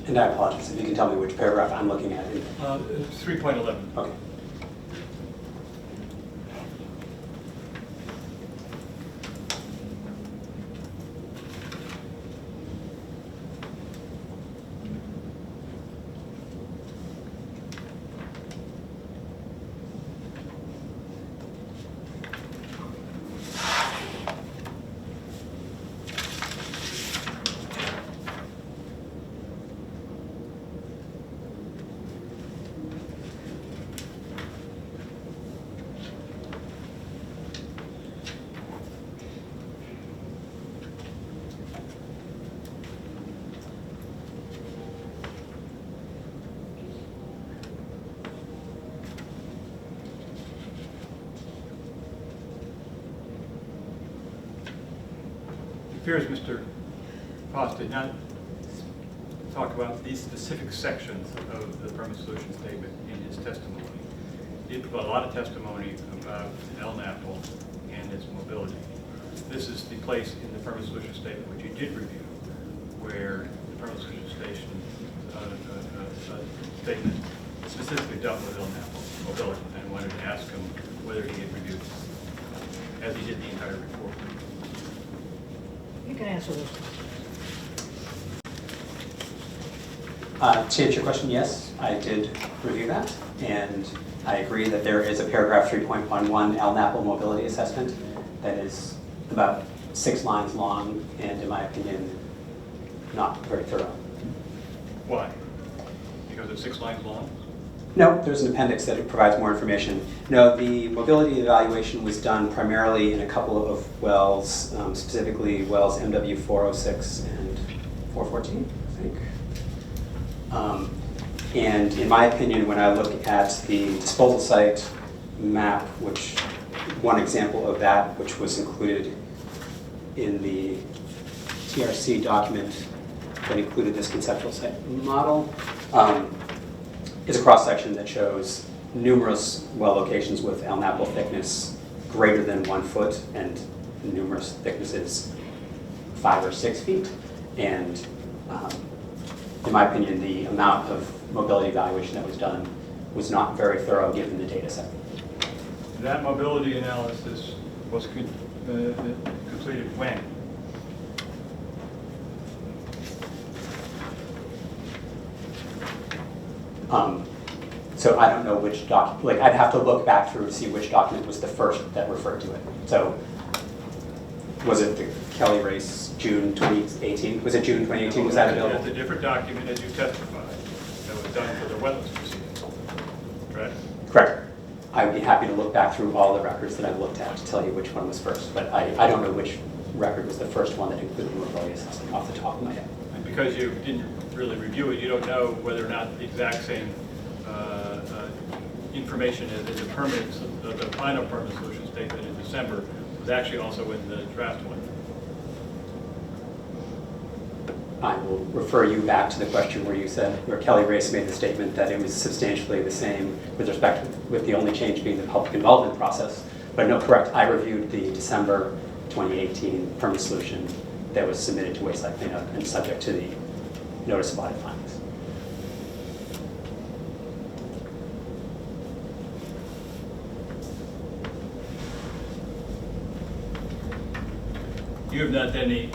And I apologize if you can tell me which paragraph I'm looking at. 3.11. Okay. It appears Mr. Foss did not talk about these specific sections of the permit solution statement in his testimony. He did provide a lot of testimony about LNAPL and its mobility. This is the place in the permit solution statement which you did review, where the permit solution statement specifically dealt with LNAPL mobility, and wanted to ask him whether he had reviewed it, as he did the entire report. You can answer those. To answer your question, yes, I did review that, and I agree that there is a paragraph 3.11 LNAPL mobility assessment that is about 6 lines long and, in my opinion, not very thorough. Why? Because it's 6 lines long? No, there's an appendix that provides more information. No, the mobility evaluation was done primarily in a couple of wells, specifically wells MW 406 and 414, I think. And in my opinion, when I look at the disposal site map, which one example of that, which was included in the TRC document that included this conceptual site model, is a cross-section that shows numerous well locations with LNAPL thickness greater than 1 foot and numerous thicknesses 5 or 6 feet. And in my opinion, the amount of mobility evaluation that was done was not very thorough given the data set. That mobility analysis was completed when? So I don't know which document, like I'd have to look back through to see which document was the first that referred to it. So was it the Kelly race June 2018? Was it June 2018? Was that available? It's a different document as you testified that was done for the wetlands proceedings, correct? Correct. I'd be happy to look back through all the records that I've looked at to tell you which one was first, but I don't know which record was the first one that included the mobility assessment off the top of my head. And because you didn't really review it, you don't know whether or not the exact same information as in the permit, the final permit solution statement in December was actually also in the draft one. I will refer you back to the question where you said, where Kelly Race made the statement that it was substantially the same with respect, with the only change being the public involvement process. But no, correct, I reviewed the December 2018 permit solution that was submitted to waste site cleanup and subject to the notice of audit findings. You have not done any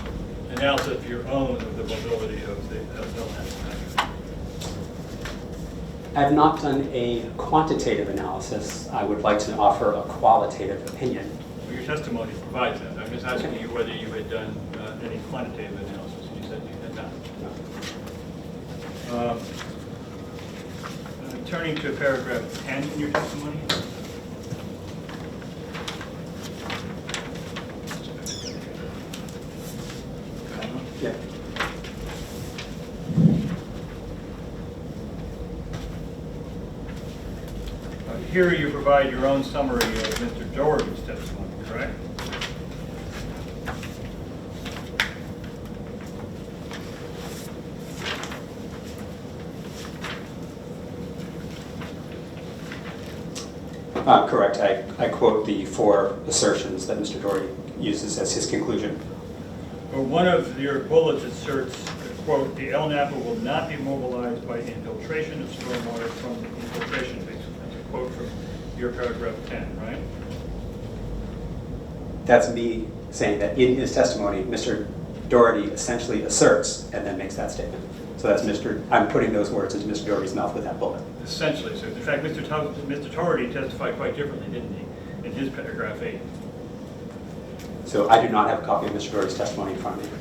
analysis of your own of the mobility of the LNAPL. I have not done a quantitative analysis. I would like to offer a qualitative opinion. Well, your testimony provides that. I'm just asking you whether you had done any quantitative analysis. You said you had not. Turning to paragraph 10 in your testimony. Yeah. Here you provide your own summary of Mr. Doherty's testimony, correct? Correct. I quote the 4 assertions that Mr. Doherty uses as his conclusion. Well, one of your bullets asserts, quote, "The El Napa will not be mobilized by infiltration of stormwater from the infiltration basin." That's a quote from your paragraph 10, right? That's me saying that in his testimony, Mr. Doherty essentially asserts and then makes that statement. So that's I'm putting those words into Mr. Doherty's mouth with that bullet. Essentially, so in fact, Mr. Doherty testified quite differently, didn't he, in his paragraph 8? So I do not have a copy of Mr. Doherty's testimony in front of me.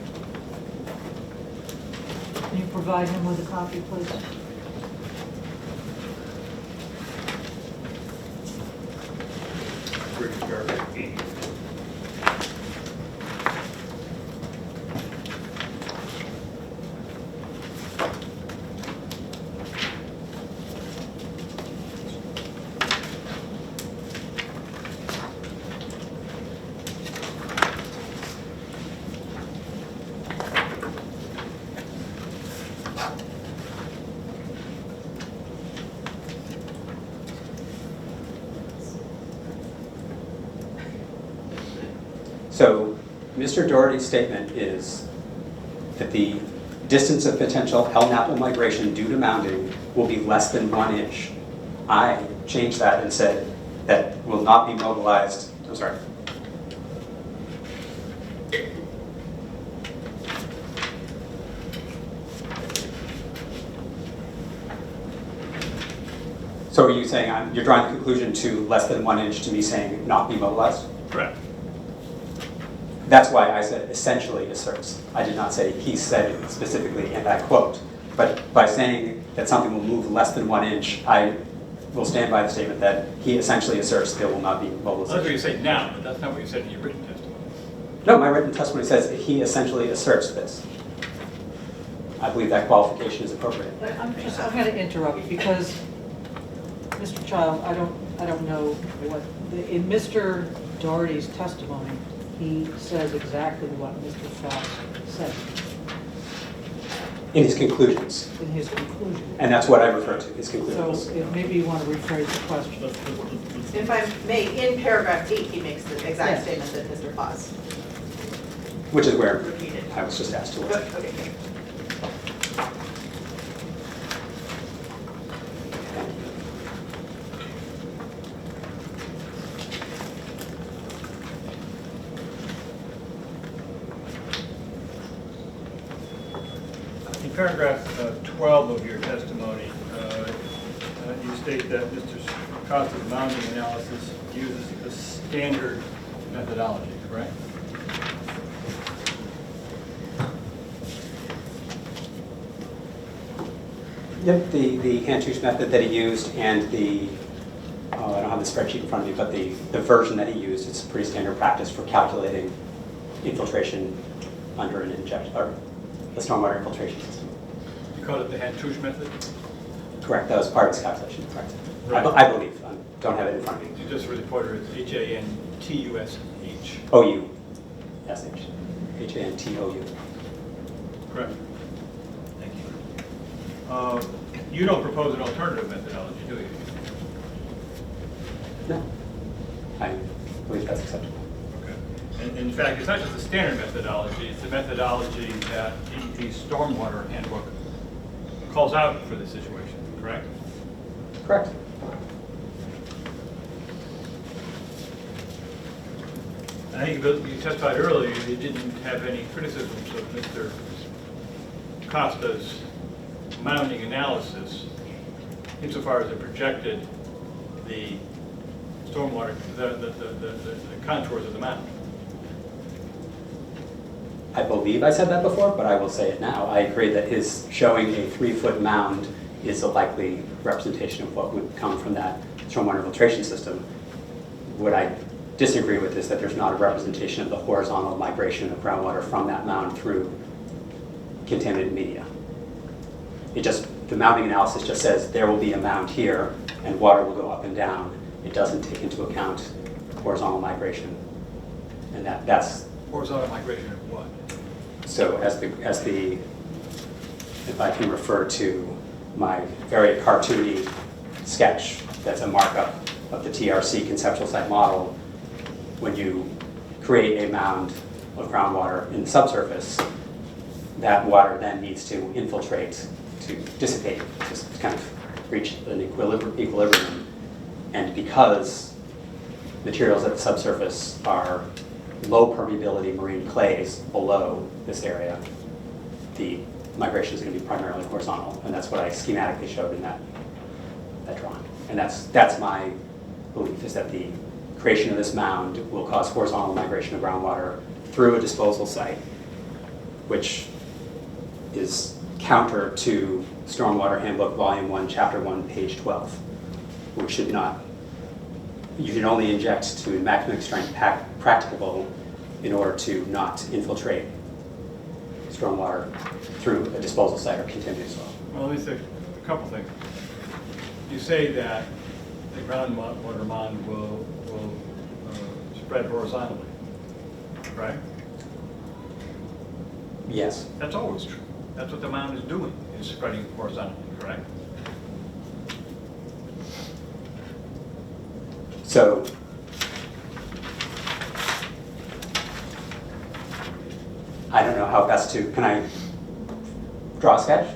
Can you provide him with a copy, please? Reading paragraph 8. So Mr. Doherty's statement is that the distance of potential El Napa migration due to mounding will be less than 1 inch. I changed that and said that will not be mobilized, I'm sorry. So are you saying, you're drawing the conclusion to less than 1 inch to me saying not be mobilized? Correct. That's why I said essentially asserts. I did not say he said it specifically, and I quote. But by saying that something will move less than 1 inch, I will stand by the statement that he essentially asserts there will not be mobilization. That's what you say now, but that's not what you said in your written testimony. No, my written testimony says that he essentially asserts this. I believe that qualification is appropriate. I'm going to interrupt because, Mr. Child, I don't know what, in Mr. Doherty's testimony, he says exactly what Mr. Foss said In his conclusions. in his conclusion. And that's what I refer to, his conclusions. So maybe you want to rephrase the question. If I may, in paragraph 8, he makes the exact Yes. statement that Mr. Foss Which is where repeated. I was just asked to look. Okay, good. In paragraph 12 of your testimony, you state that Mr. Costa's mounding analysis uses a standard methodology, correct? Yep, the Hantuch method that he used and the, I don't have the spreadsheet in front of me, but the version that he used, it's pretty standard practice for calculating infiltration under an injection, or the stormwater infiltration system. You call it the Hantuch method? Correct, that was part of his calculation, correct. Right. I believe, I don't have it in front of me. You just for the pointer, it's H-A-N-T-U-S-H. O-U-S-H, H-A-N-T-O-U. Correct. Thank you. You don't propose an alternative methodology, do you? No, I believe that's acceptable. Okay. And in fact, it's not just a standard methodology, it's a methodology that the stormwater handbook calls out for the situation, correct? Correct. I think you testified earlier, you didn't have any criticisms of Mr. Costa's mounding analysis insofar as it projected the stormwater, the contours of the mound. I believe I said that before, but I will say it now. I agree that his showing a 3-foot mound is a likely representation of what would come from that stormwater filtration system. What I disagree with is that there's not a representation of the horizontal migration of groundwater from that mound through contaminated media. The mounding analysis just says there will be a mound here and water will go up and down. It doesn't take into account horizontal migration. And that's Horizontal migration of what? so if I can refer to my very cartoony sketch, that's a markup of the TRC conceptual site model. When you create a mound of groundwater in the subsurface, that water then needs to infiltrate, to dissipate, to kind of reach an equilibrium. And because materials at the subsurface are low permeability marine clays below this area, the migration is going to be primarily horizontal, and that's what I schematically showed in that drawing. And that's my belief, is that the creation of this mound will cause horizontal migration of groundwater through a disposal site, which is counter to Stormwater Handbook Volume 1, Chapter 1, page 12, which should not, you can only inject to maximum strength practicable in order to not infiltrate stormwater through a disposal site or contaminated soil. Well, let me say a couple things. You say that the groundwater mound will spread horizontally, right? Yes. That's always true. That's what the mound is doing, is spreading horizontally, correct? So, I don't know how best to, can I draw a sketch?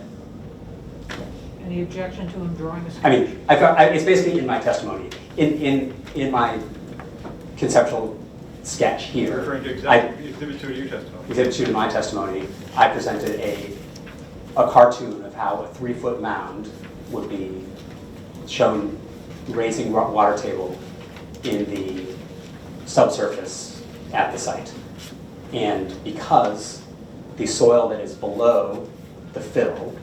Any objection to him drawing a sketch? I mean, it's basically in my testimony. In my conceptual sketch here, Referring to exhibit 2 of your testimony. Exhibit 2 to my testimony, I presented a cartoon of how a 3-foot mound would be shown raising water table in the subsurface at the site. And because the soil that is below the fill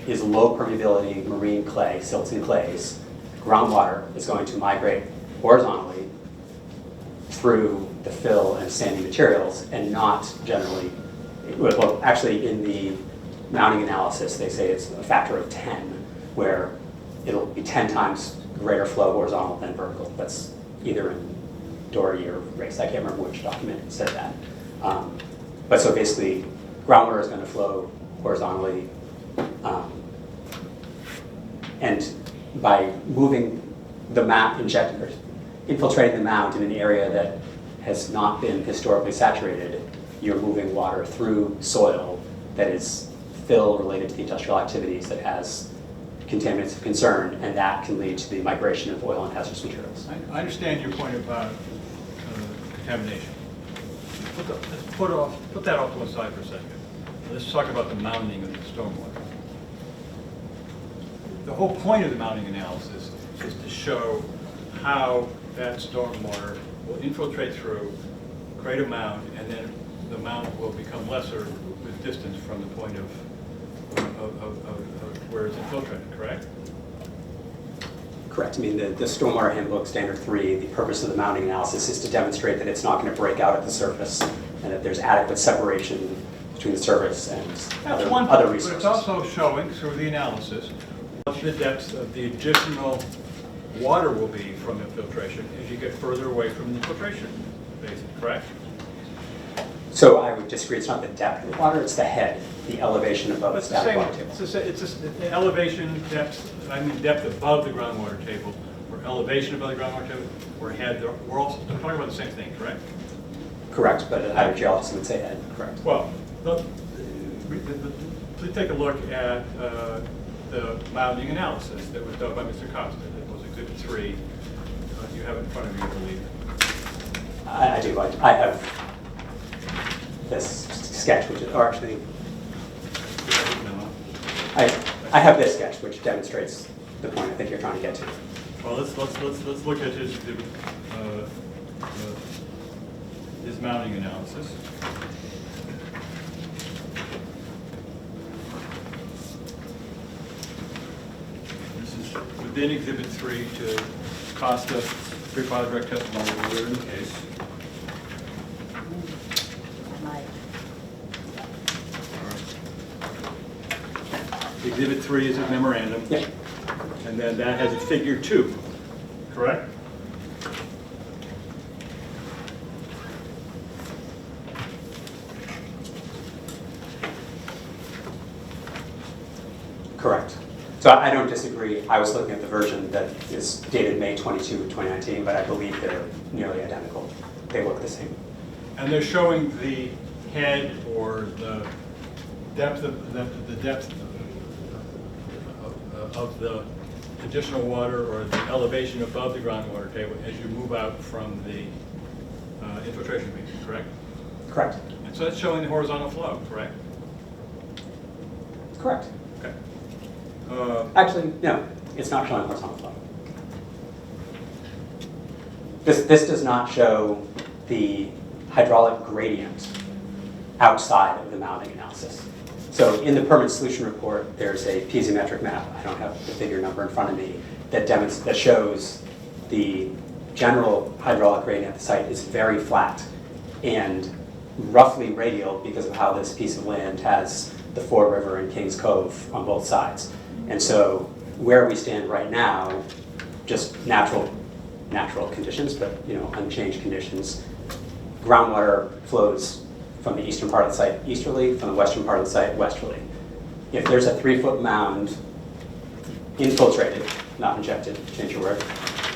is low permeability marine clay, silts and clays, groundwater is going to migrate horizontally through the fill and sandy materials and not generally, well, actually in the mounding analysis, they say it's a factor of 10, where it'll be 10 times greater flow horizontal than vertical. That's either in Doherty or Race. I can't remember which document said that. But so basically, groundwater is going to flow horizontally. And by moving the mound, infiltrating the mound in an area that has not been historically saturated, you're moving water through soil that is fill related to the industrial activities that has contaminants of concern, and that can lead to the migration of oil and hazardous materials. I understand your point about contamination. Put that off to one side for a second. Let's talk about the mounding of the stormwater. The whole point of the mounding analysis is to show how that stormwater will infiltrate through, create a mound, and then the mound will become lesser with distance from the point of where it's infiltrated, correct? Correct. I mean, the Stormwater Handbook Standard 3, the purpose of the mounding analysis is to demonstrate that it's not going to break out at the surface and that there's adequate separation between the surface and other resources. But it's also showing through the analysis what the depth of the additional water will be from infiltration as you get further away from the infiltration basin, correct? So I would disagree. It's not the depth of the water, it's the head, the elevation above the It's the static same, water table. it's the elevation, depth, I mean depth above the groundwater table, or elevation above the groundwater table, or head, we're also talking about the same thing, correct? Correct, but a hydrogeologist would say head, correct. Well, please take a look at the mounding analysis that was done by Mr. Costa. It was Exhibit 3. You have it in front of you, I believe. I do. I have this sketch, which is, or actually, No. I have this sketch, which demonstrates the point I think you're trying to get to. Well, let's look at his mounding analysis. This is within Exhibit 3 to Costa pre-filed direct testimony earlier in the case. Exhibit 3 is a memorandum. Yep. And then that has a figure 2, correct? Correct. So I don't disagree. I was looking at the version that is dated May 22, 2019, but I believe they're nearly identical. They look the same. And they're showing the head or the depth of the additional water or the elevation above the groundwater table as you move out from the infiltration basin, correct? Correct. And so that's showing the horizontal flow, correct? Correct. Okay. Actually, no, it's not showing horizontal flow. This does not show the hydraulic gradient outside of the mounting analysis. So in the permanent solution report, there's a piezometric map, I don't have the figure number in front of me, that shows the general hydraulic gradient at the site is very flat and roughly radial because of how this piece of land has the Ford River and Kings Cove on both sides. And so where we stand right now, just natural conditions, but unchanged conditions, groundwater flows from the eastern part of the site easterly, from the western part of the site westerly. If there's a 3-foot mound infiltrated, not injected, change your word.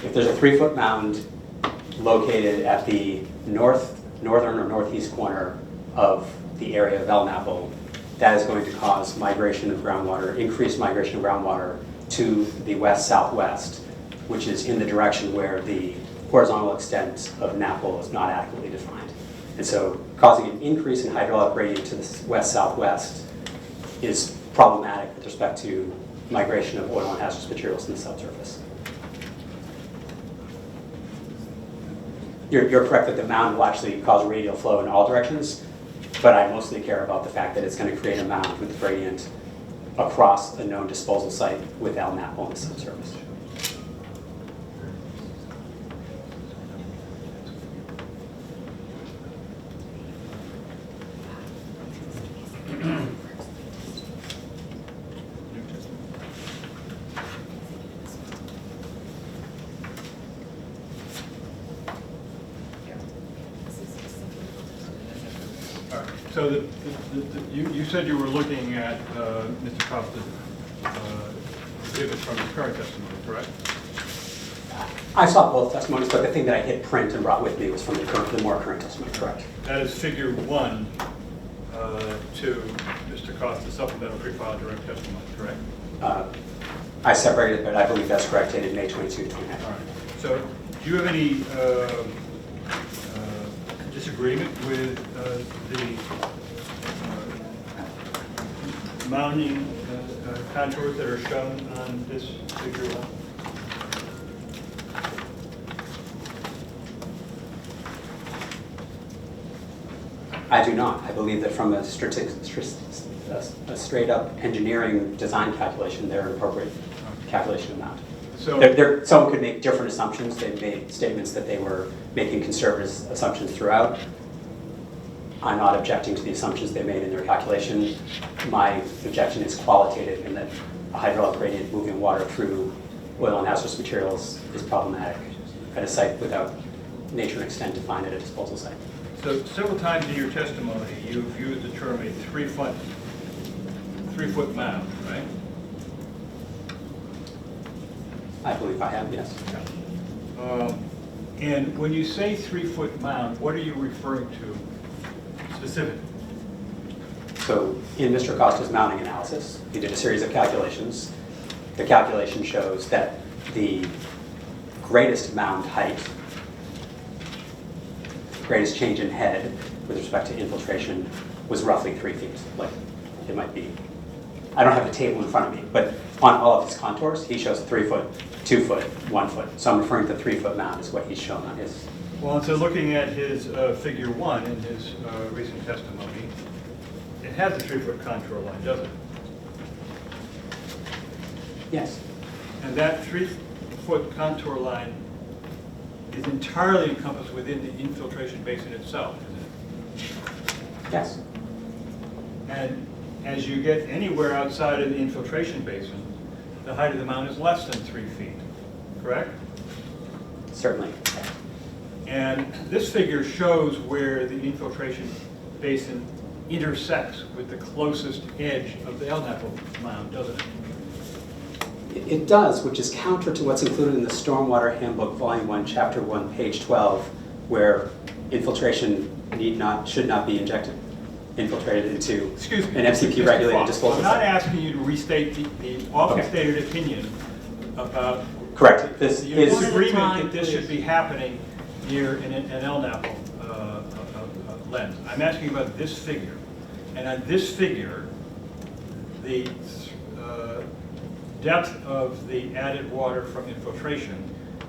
If there's a 3-foot mound located at the northern or northeast corner of the area of Elnapple, that is going to cause migration of groundwater, increased migration of groundwater to the west-southwest, which is in the direction where the horizontal extent of Napple is not adequately defined. And so causing an increase in hydraulic gradient to the west-southwest is problematic with respect to migration of oil and hazardous materials in the subsurface. You're correct that the mound will actually cause radial flow in all directions, but I mostly care about the fact that it's going to create a mound with gradient across a known disposal site with Elnapple in the subsurface. So you said you were looking at Mr. Costa's exhibits from his current testimony, correct? I saw both testimonies, but the thing that I hit print and brought with me was from the more current testimony, correct? That is figure 1 to Mr. Costa's supplemental pre-filed direct testimony, correct? I separated it, but I believe that's correct, dated May 22, 2019. All right. So do you have any disagreement with the mounting contours that are shown on this figure 1? I do not. I believe that from a straight up engineering design calculation, they're an appropriate calculation amount. So someone could make different assumptions. They've made statements that they were making conservative assumptions throughout. I'm not objecting to the assumptions they made in their calculation. My objection is qualitative in that a hydraulic gradient moving water through oil and hazardous materials is problematic at a site without nature and extent defined at a disposal site. So several times in your testimony, you've used the term a 3-foot mound, right? I believe I have, yes. And when you say 3-foot mound, what are you referring to specifically? So in Mr. Costa's mounting analysis, he did a series of calculations. The calculation shows that the greatest mound height, greatest change in head with respect to infiltration was roughly 3 feet. Like it might be, I don't have the table in front of me, but on all of his contours, he shows 3 foot, 2 foot, 1 foot. So I'm referring to 3-foot mound is what he's shown on his. Well, so looking at his figure 1 in his recent testimony, it has a 3-foot contour line, doesn't it? Yes. And that 3-foot contour line is entirely encompassed within the infiltration basin itself, isn't it? Yes. And as you get anywhere outside of the infiltration basin, the height of the mound is less than 3 feet, correct? Certainly. And this figure shows where the infiltration basin intersects with the closest edge of the Elnapple mound, doesn't it? It does, which is counter to what's included in the Stormwater Handbook, Volume 1, Chapter 1, page 12, where infiltration should not be injected. infiltrated into Excuse me. an MCP Mr. regulated Fox, disposal I'm not site. asking you to restate the often Okay. stated opinion about Correct. This your is One at a disagreement time, that this please. should be happening near an LNAPL lens. I'm asking about this figure. And on this figure, the depth of the added water from infiltration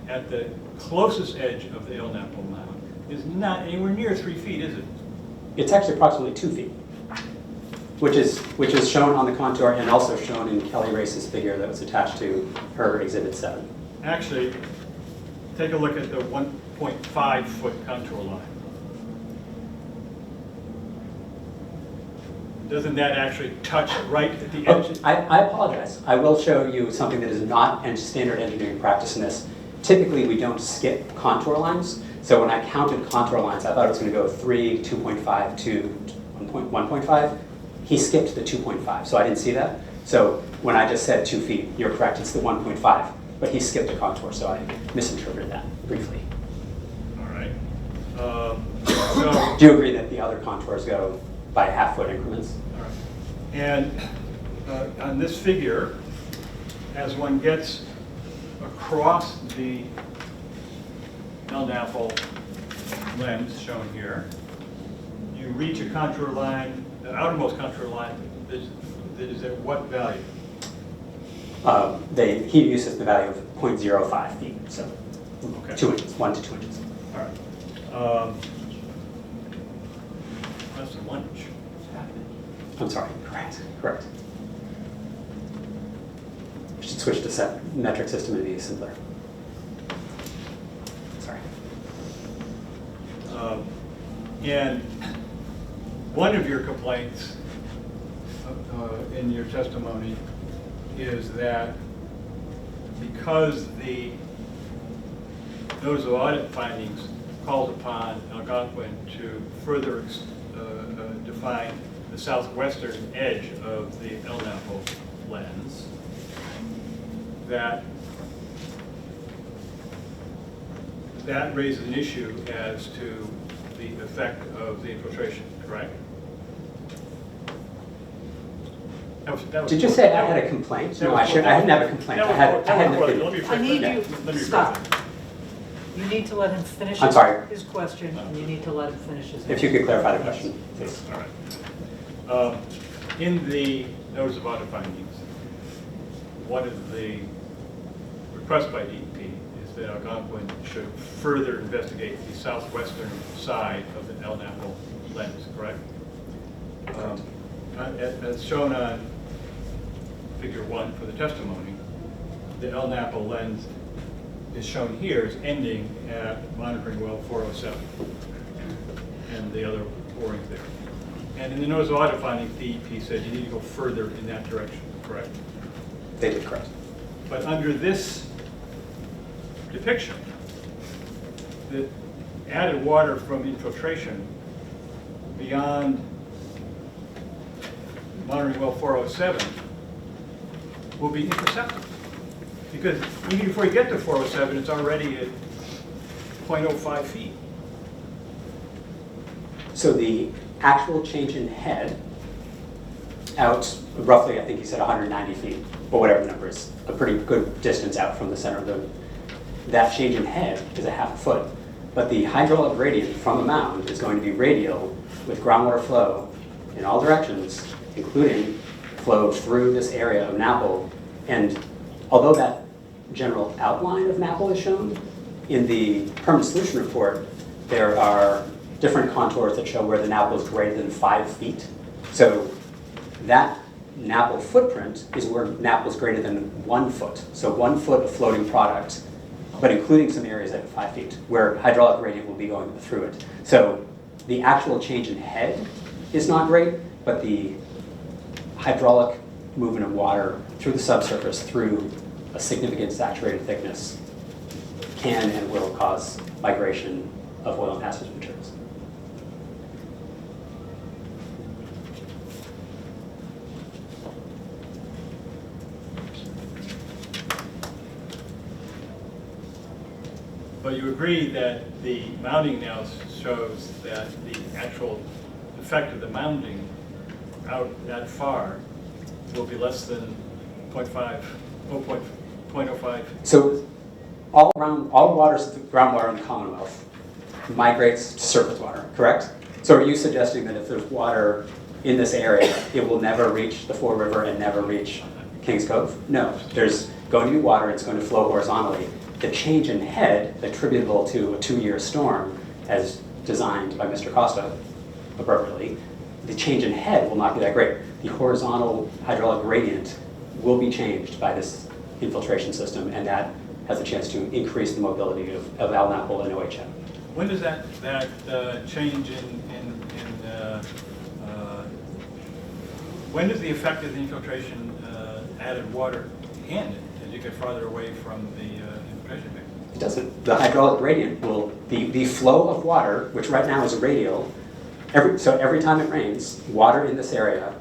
at the closest edge of the LNAPL mound is not anywhere near 3 feet, is it? it's actually approximately 2 feet, which is shown on the contour and also shown in Kelly Race's figure that was attached to her Exhibit 7. Actually, take a look at the 1.5 foot contour line. Doesn't that actually touch right at the Oh, edge? I apologize. I will show you something that is not standard engineering practice in this. Typically, we don't skip contour lines. So when I counted contour lines, I thought it was going to go 3, 2.5 to 1.5. He skipped the 2.5, so I didn't see that. So when I just said 2 feet, you're correct, it's the 1.5. But he skipped a contour, so I misinterpreted that briefly. All right. So, Do you agree that the other contours go by half-foot increments? all right. And on this figure, as one gets across the LNAPL lens shown here, you reach a contour line, the outermost contour line that is at what value? He uses the value of 0.05 feet, so Okay. 2 inches, 1 to 2 inches. All right. Less than 1 inch. I'm sorry, correct. We should switch to set metric system to be simpler. Sorry. And one of your complaints in your testimony is that because the notice of audit findings calls upon Algonquin to further define the southwestern edge of the LNAPL lens, that raises an issue as to the effect of the infiltration, correct? Did you say I had a complaint? No, I didn't have a complaint. I had an opinion. I need Let you, me stop. rephrase that. You need to let him finish I'm sorry. his question, and you need to let him finish his. If you could clarify the question, please. All right. In the notice of audit findings, one of the requests by DEP is that Algonquin should further investigate the southwestern side of the LNAPL lens, correct? As shown on figure 1 for the testimony, the LNAPL lens is shown here as ending at monitoring well 407 and the other borings there. And in the notice of audit findings, DEP said you need to go further in that direction, correct? They did correct. But under this depiction, the added water from infiltration beyond monitoring well 407 will be imperceptible. Because even before you get to 407, it's already at 0.05 feet. So the actual change in head out roughly, I think you said 190 feet, or whatever the number is, a pretty good distance out from the center of the, that change in head is a half a foot. But the hydraulic gradient from the mound is going to be radial with groundwater flow in all directions, including flow through this area of NAPL. And although that general outline of NAPL is shown, in the permanent solution report, there are different contours that show where the NAPL is greater than 5 feet. So that NAPL footprint is where NAPL is greater than 1 foot. So 1 foot of floating product, but including some areas at 5 feet, where hydraulic gradient will be going through it. So the actual change in head is not great, but the hydraulic movement of water through the subsurface through a significant saturated thickness can and will cause migration of oil and hazardous materials. But you agree that the mounting analysis shows that the actual effect of the mounding out that far will be less than 0.05. So all groundwater in the Commonwealth migrates to surface water, correct? So are you suggesting that if there's water in this area, it will never reach the Fore River and never reach Kings Cove? No, there's going to be water, it's going to flow horizontally. The change in head attributable to a 2-year storm, as designed by Mr. Costa appropriately, the change in head will not be that great. The horizontal hydraulic gradient will be changed by this infiltration system, and that has a chance to increase the mobility of Alnapple and OHM. When does that change when does the effect of the infiltration added water end as you get farther away from the infiltration bank? It doesn't. The hydraulic gradient will, the flow of water, which right now is radial, every time it rains, water in this area,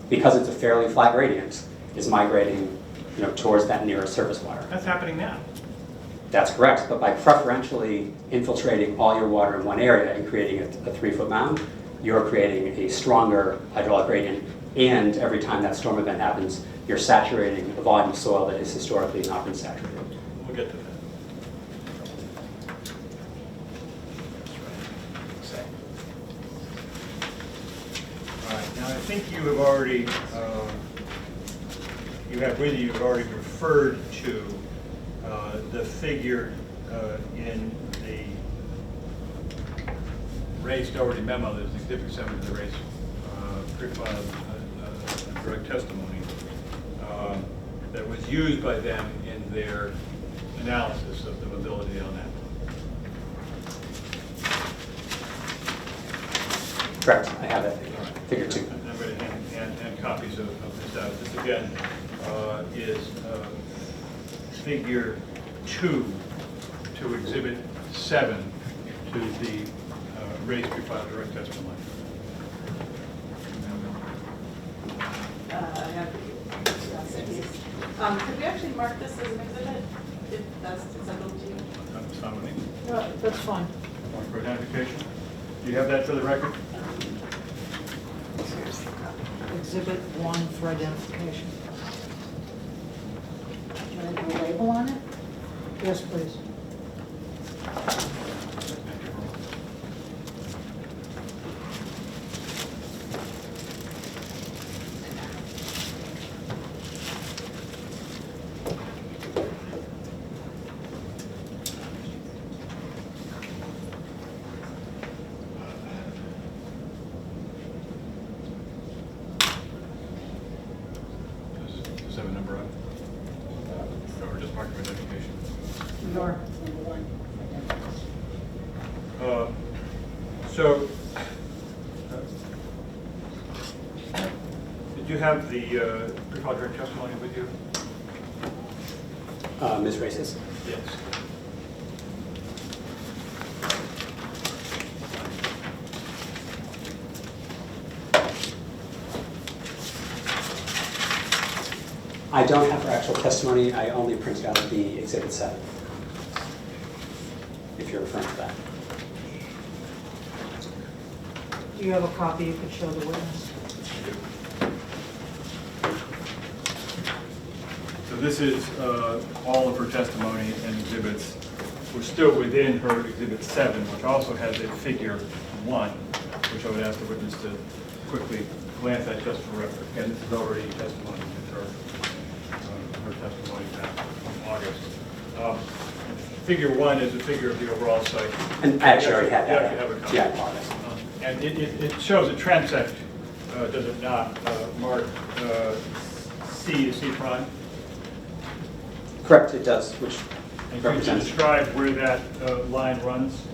because it's a fairly flat gradient, is migrating towards that nearer surface water. That's happening now. That's correct, but by preferentially infiltrating all your water in one area and creating a 3-foot mound, you're creating a stronger hydraulic gradient, and every time that storm event happens, you're saturating a volume of soil that has historically not been saturated. We'll get to that. All right, now I think you have already, you've already referred to the figure in the Ray Doherty memo, there's Exhibit 7 to the Ray's direct testimony that was used by them in their analysis of the mobility on that. Correct, I have that figure too. I'm going to hand copies of this out. This again is figure 2 to Exhibit 7 to the Ray's pre-filed direct testimony. I have, could we actually mark this as an exhibit, if that's acceptable to you? That's fine with me. No, that's fine. One for identification. Do you have that for the record? Exhibit 1 for identification. Can I put a label on it? Yes, please. Does have a number on it? Or just mark for identification? Sure. So, did you have the pre-filed direct testimony with you? Ms. Races? Yes. I don't have her actual testimony, I only printed out the Exhibit 7, if you're referring to that. Do you have a copy you could show the witness? So this is all of her testimony and exhibits. We're still within her Exhibit 7, which also has a figure 1, which I would ask the witness to quickly glance at just for reference. Again, this is already testimony with her testimony back from August. Figure 1 is a figure of the overall site. And I actually already had You that. actually have a copy. Yeah, I apologize. And it shows a transect, does it not, mark C to C prime? Correct, it does, which And could you represents. describe where that line runs?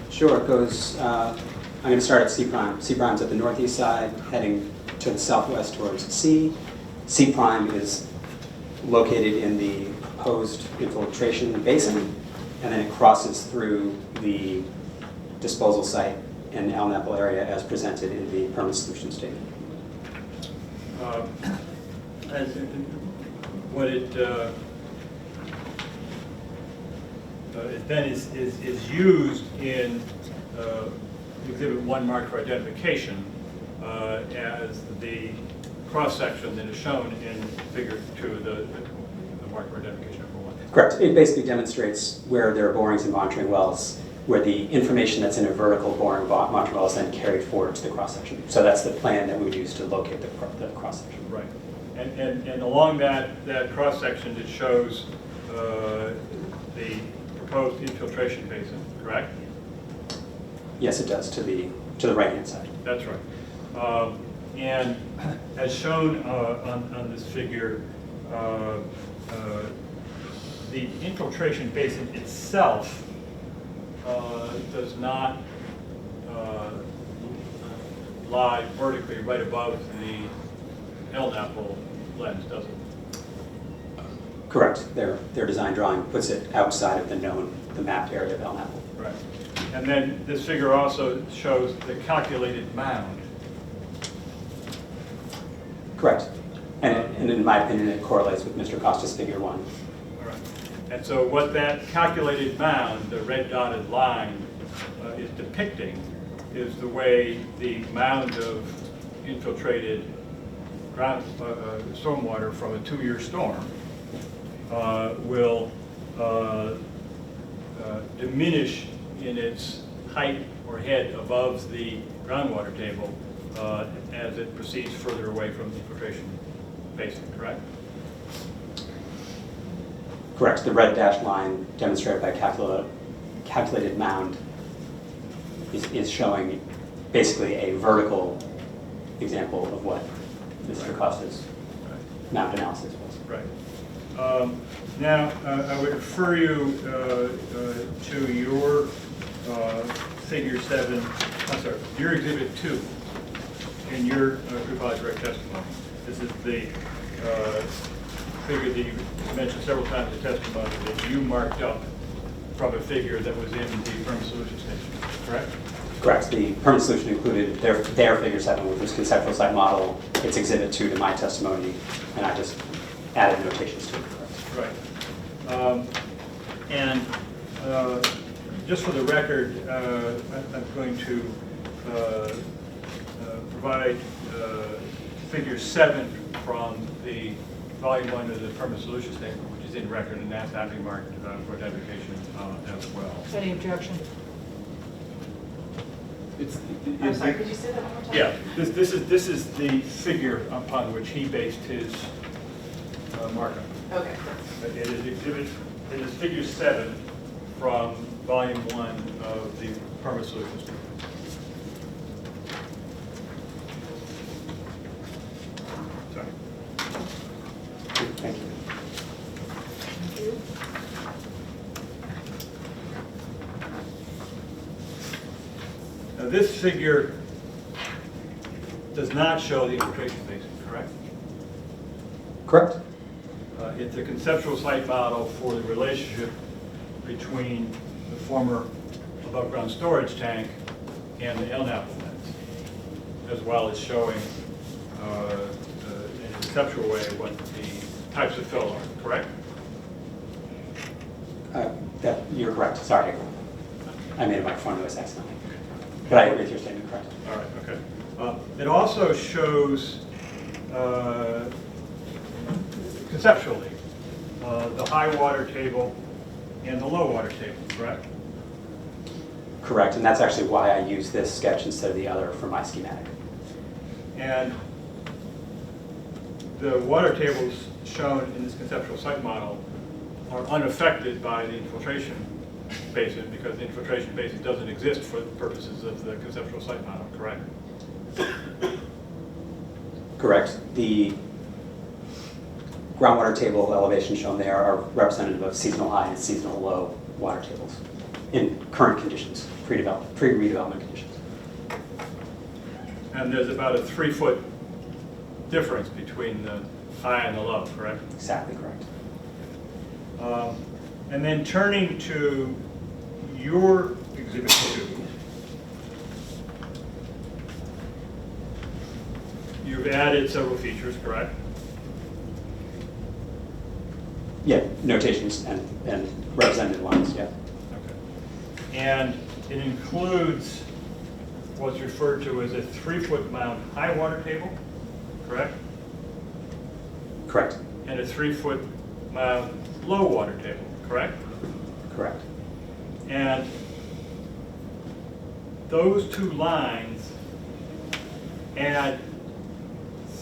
Sure, it goes, I'm going to start at C prime. C prime's at the northeast side, heading to the southwest towards C. C prime is located in the proposed infiltration basin, and then it crosses through the disposal site in Alnapple area as presented in the permanent solution statement. What it then is used in Exhibit 1 marked for identification as the cross-section that is shown in Figure 2, the marked for identification number 1. Correct. It basically demonstrates where there are borings and monitoring wells, where the information that's in a vertical boring monitoring well is then carried forward to the cross-section. So that's the plan that we would use to locate the cross-section. Right. And along that cross-section, it shows the proposed infiltration basin, correct? Yes, it does, to the right-hand side. That's right. And as shown on this figure, the infiltration basin itself does not lie vertically right above the LNAPL lens, does it? Correct. Their design drawing puts it outside of the mapped area of LNAPL. Right. And then this figure also shows the calculated mound. Correct. And in my opinion, it correlates with Mr. Costa's figure 1. All right. And so what that calculated mound, the red dotted line, is depicting is the way the mound of infiltrated ground stormwater from a 2-year storm will diminish in its height or head above the groundwater table as it proceeds further away from the infiltration basin, correct? Correct. The red dashed line demonstrated by calculated mound is showing basically a vertical example of what Mr. Costa's map analysis was. Right. Now, I would refer you to your figure 7, I'm sorry, your exhibit 2 in your revised direct testimony. This is the figure that you mentioned several times in testimony that you marked up from a figure that was in the permanent solution station, correct? Correct. The permanent solution included their figure 7, which was conceptual site model. It's exhibit 2 to my testimony, and I just added notations to it. Right. Just for the record, I'm going to provide figure 7 from the volume 1 of the permanent solution statement, which is in record, and that's having marked for identification as well. Any objection? I'm sorry, could you say that one more time? Yeah, this is the figure upon which he based his markup. Okay. It is figure 7 from volume 1 of the permanent solution statement. Sorry. Thank you. Now, this figure does not show the infiltration basin, correct? Correct. It's a conceptual site model for the relationship between the former above-ground storage tank and the LNAPL lens, as well as showing in a conceptual way what the types of fill are, correct? You're correct. Sorry. I made a microphone noise accidentally. But I agree with your statement, correct. All right, okay. It also shows conceptually the high water table and the low water table, correct? Correct, and that's actually why I use this sketch instead of the other for my schematic. And the water tables shown in this conceptual site model are unaffected by the infiltration basin because the infiltration basin doesn't exist for the purposes of the conceptual site model, correct? Correct. The groundwater table elevations shown there are representative of seasonal high and seasonal low water tables in current conditions, pre-redevelopment conditions. And there's about a 3-foot difference between the high and the low, correct? Exactly correct. And then turning to your exhibit 2, you've added several features, correct? Yeah, notations and represented lines, yeah. Okay. And it includes what's referred to as a 3-foot mound high water table, correct? Correct. And a 3-foot mound low water table, correct? Correct. And those two lines add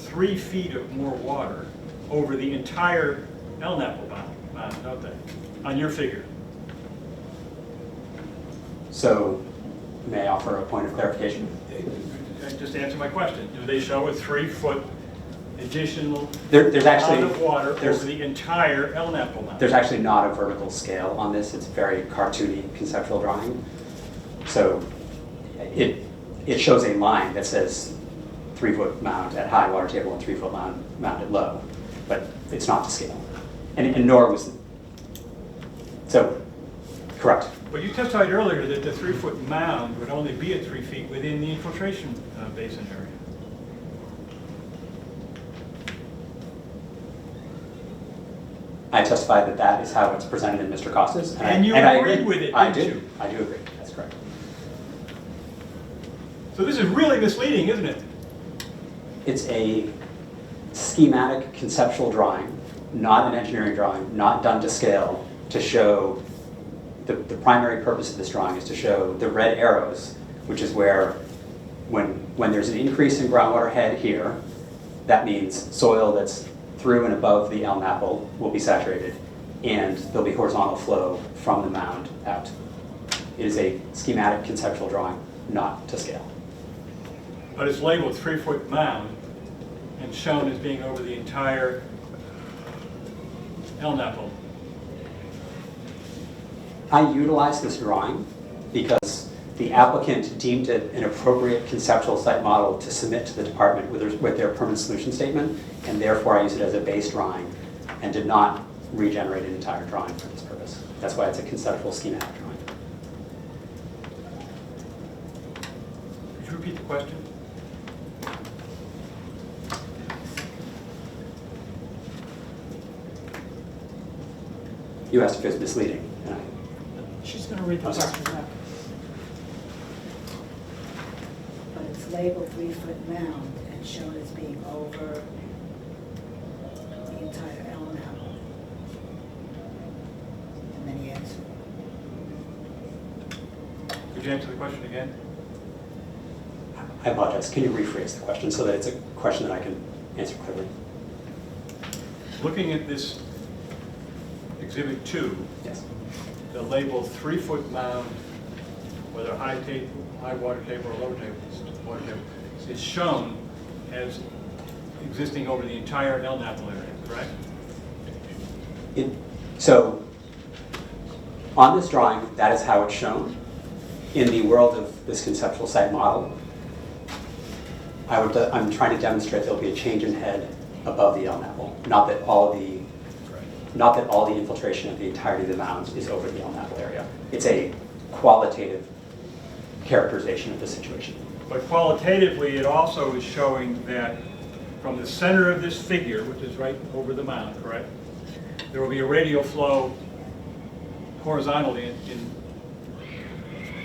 3 feet of more water over the entire Elnapple mound, don't they? On your figure. So may I offer a point of clarification? Just answer my question. Do they show a 3-foot additional There's actually amount of water there's- over the entire Elnapple mound? There's actually not a vertical scale on this. It's very cartoony conceptual drawing. So it shows a line that says 3-foot mound at high water table and 3-foot mound at low, but it's not to scale. And nor was, so, correct. But you testified earlier that the 3-foot mound would only be at 3 feet within the infiltration basin area. I testified that that is how it's presented in Mr. Costas. And you I agreed agree. with it, I didn't do. you? I do agree. That's correct. So this is really misleading, isn't it? It's a schematic conceptual drawing, not an engineering drawing, not done to scale, to show the primary purpose of this drawing is to show the red arrows, which is where when there's an increase in groundwater head here, that means soil that's through and above the Elnapple will be saturated, and there'll be horizontal flow from the mound out. It is a schematic conceptual drawing, not to scale. But it's labeled 3-foot mound and shown as being over the entire Elnapple. I utilized this drawing because the applicant deemed it an appropriate conceptual site model to submit to the department with their permanent solution statement, and therefore I used it as a base drawing and did not regenerate an entire drawing for this purpose. That's why it's a conceptual schematic drawing. Could you repeat the question? You asked if it was misleading, and She's going to read the I'm sorry. question back. But it's labeled 3-foot mound and shown as being over the entire Elnapple. And then he answered. Could you answer the question again? I apologize. Can you rephrase the question so that it's a question that I can answer clearly? Looking at this Exhibit 2, Yes. the label 3-foot mound, whether high water table or low water table, is shown as existing over the entire Elnapple area, correct? So on this drawing, that is how it's shown. In the world of this conceptual site model, I'm trying to demonstrate there'll be a change in head above the Elnapple, not that all the infiltration of the entirety of the mound is over the Elnapple area. It's a qualitative characterization of the situation. But qualitatively, it also is showing that from the center of this figure, which is right over the mound, correct? There will be a radial flow horizontally in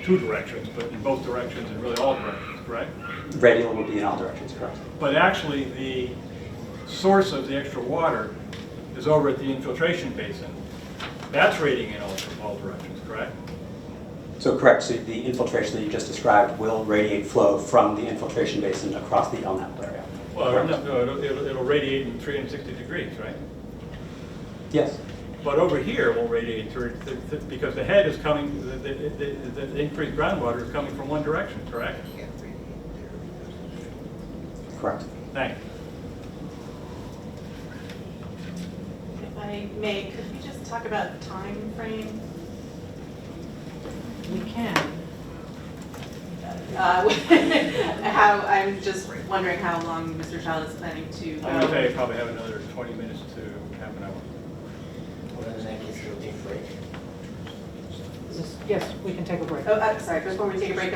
2 directions, but in both directions and really all directions, correct? Radial will be in all directions, correct? But actually, the source of the extra water is over at the infiltration basin. That's radiating in all directions, correct? So correct, so the infiltration that you just described will radiate flow from the infiltration basin across the Elnapple area. Well, Correct? no, it'll radiate in 360 degrees, right? Yes, But over here, it won't radiate because the head is coming, the increased groundwater is coming from one direction, correct? correct. Thank you. If I may, could we just talk about time frame? We can. How, I'm just wondering how long Mr. Child is planning to go. I'm going to say you probably have another 20 minutes to half an hour. Well, in that case, we'll take a break. Yes, we can take a break. Oh, sorry, before we take a break,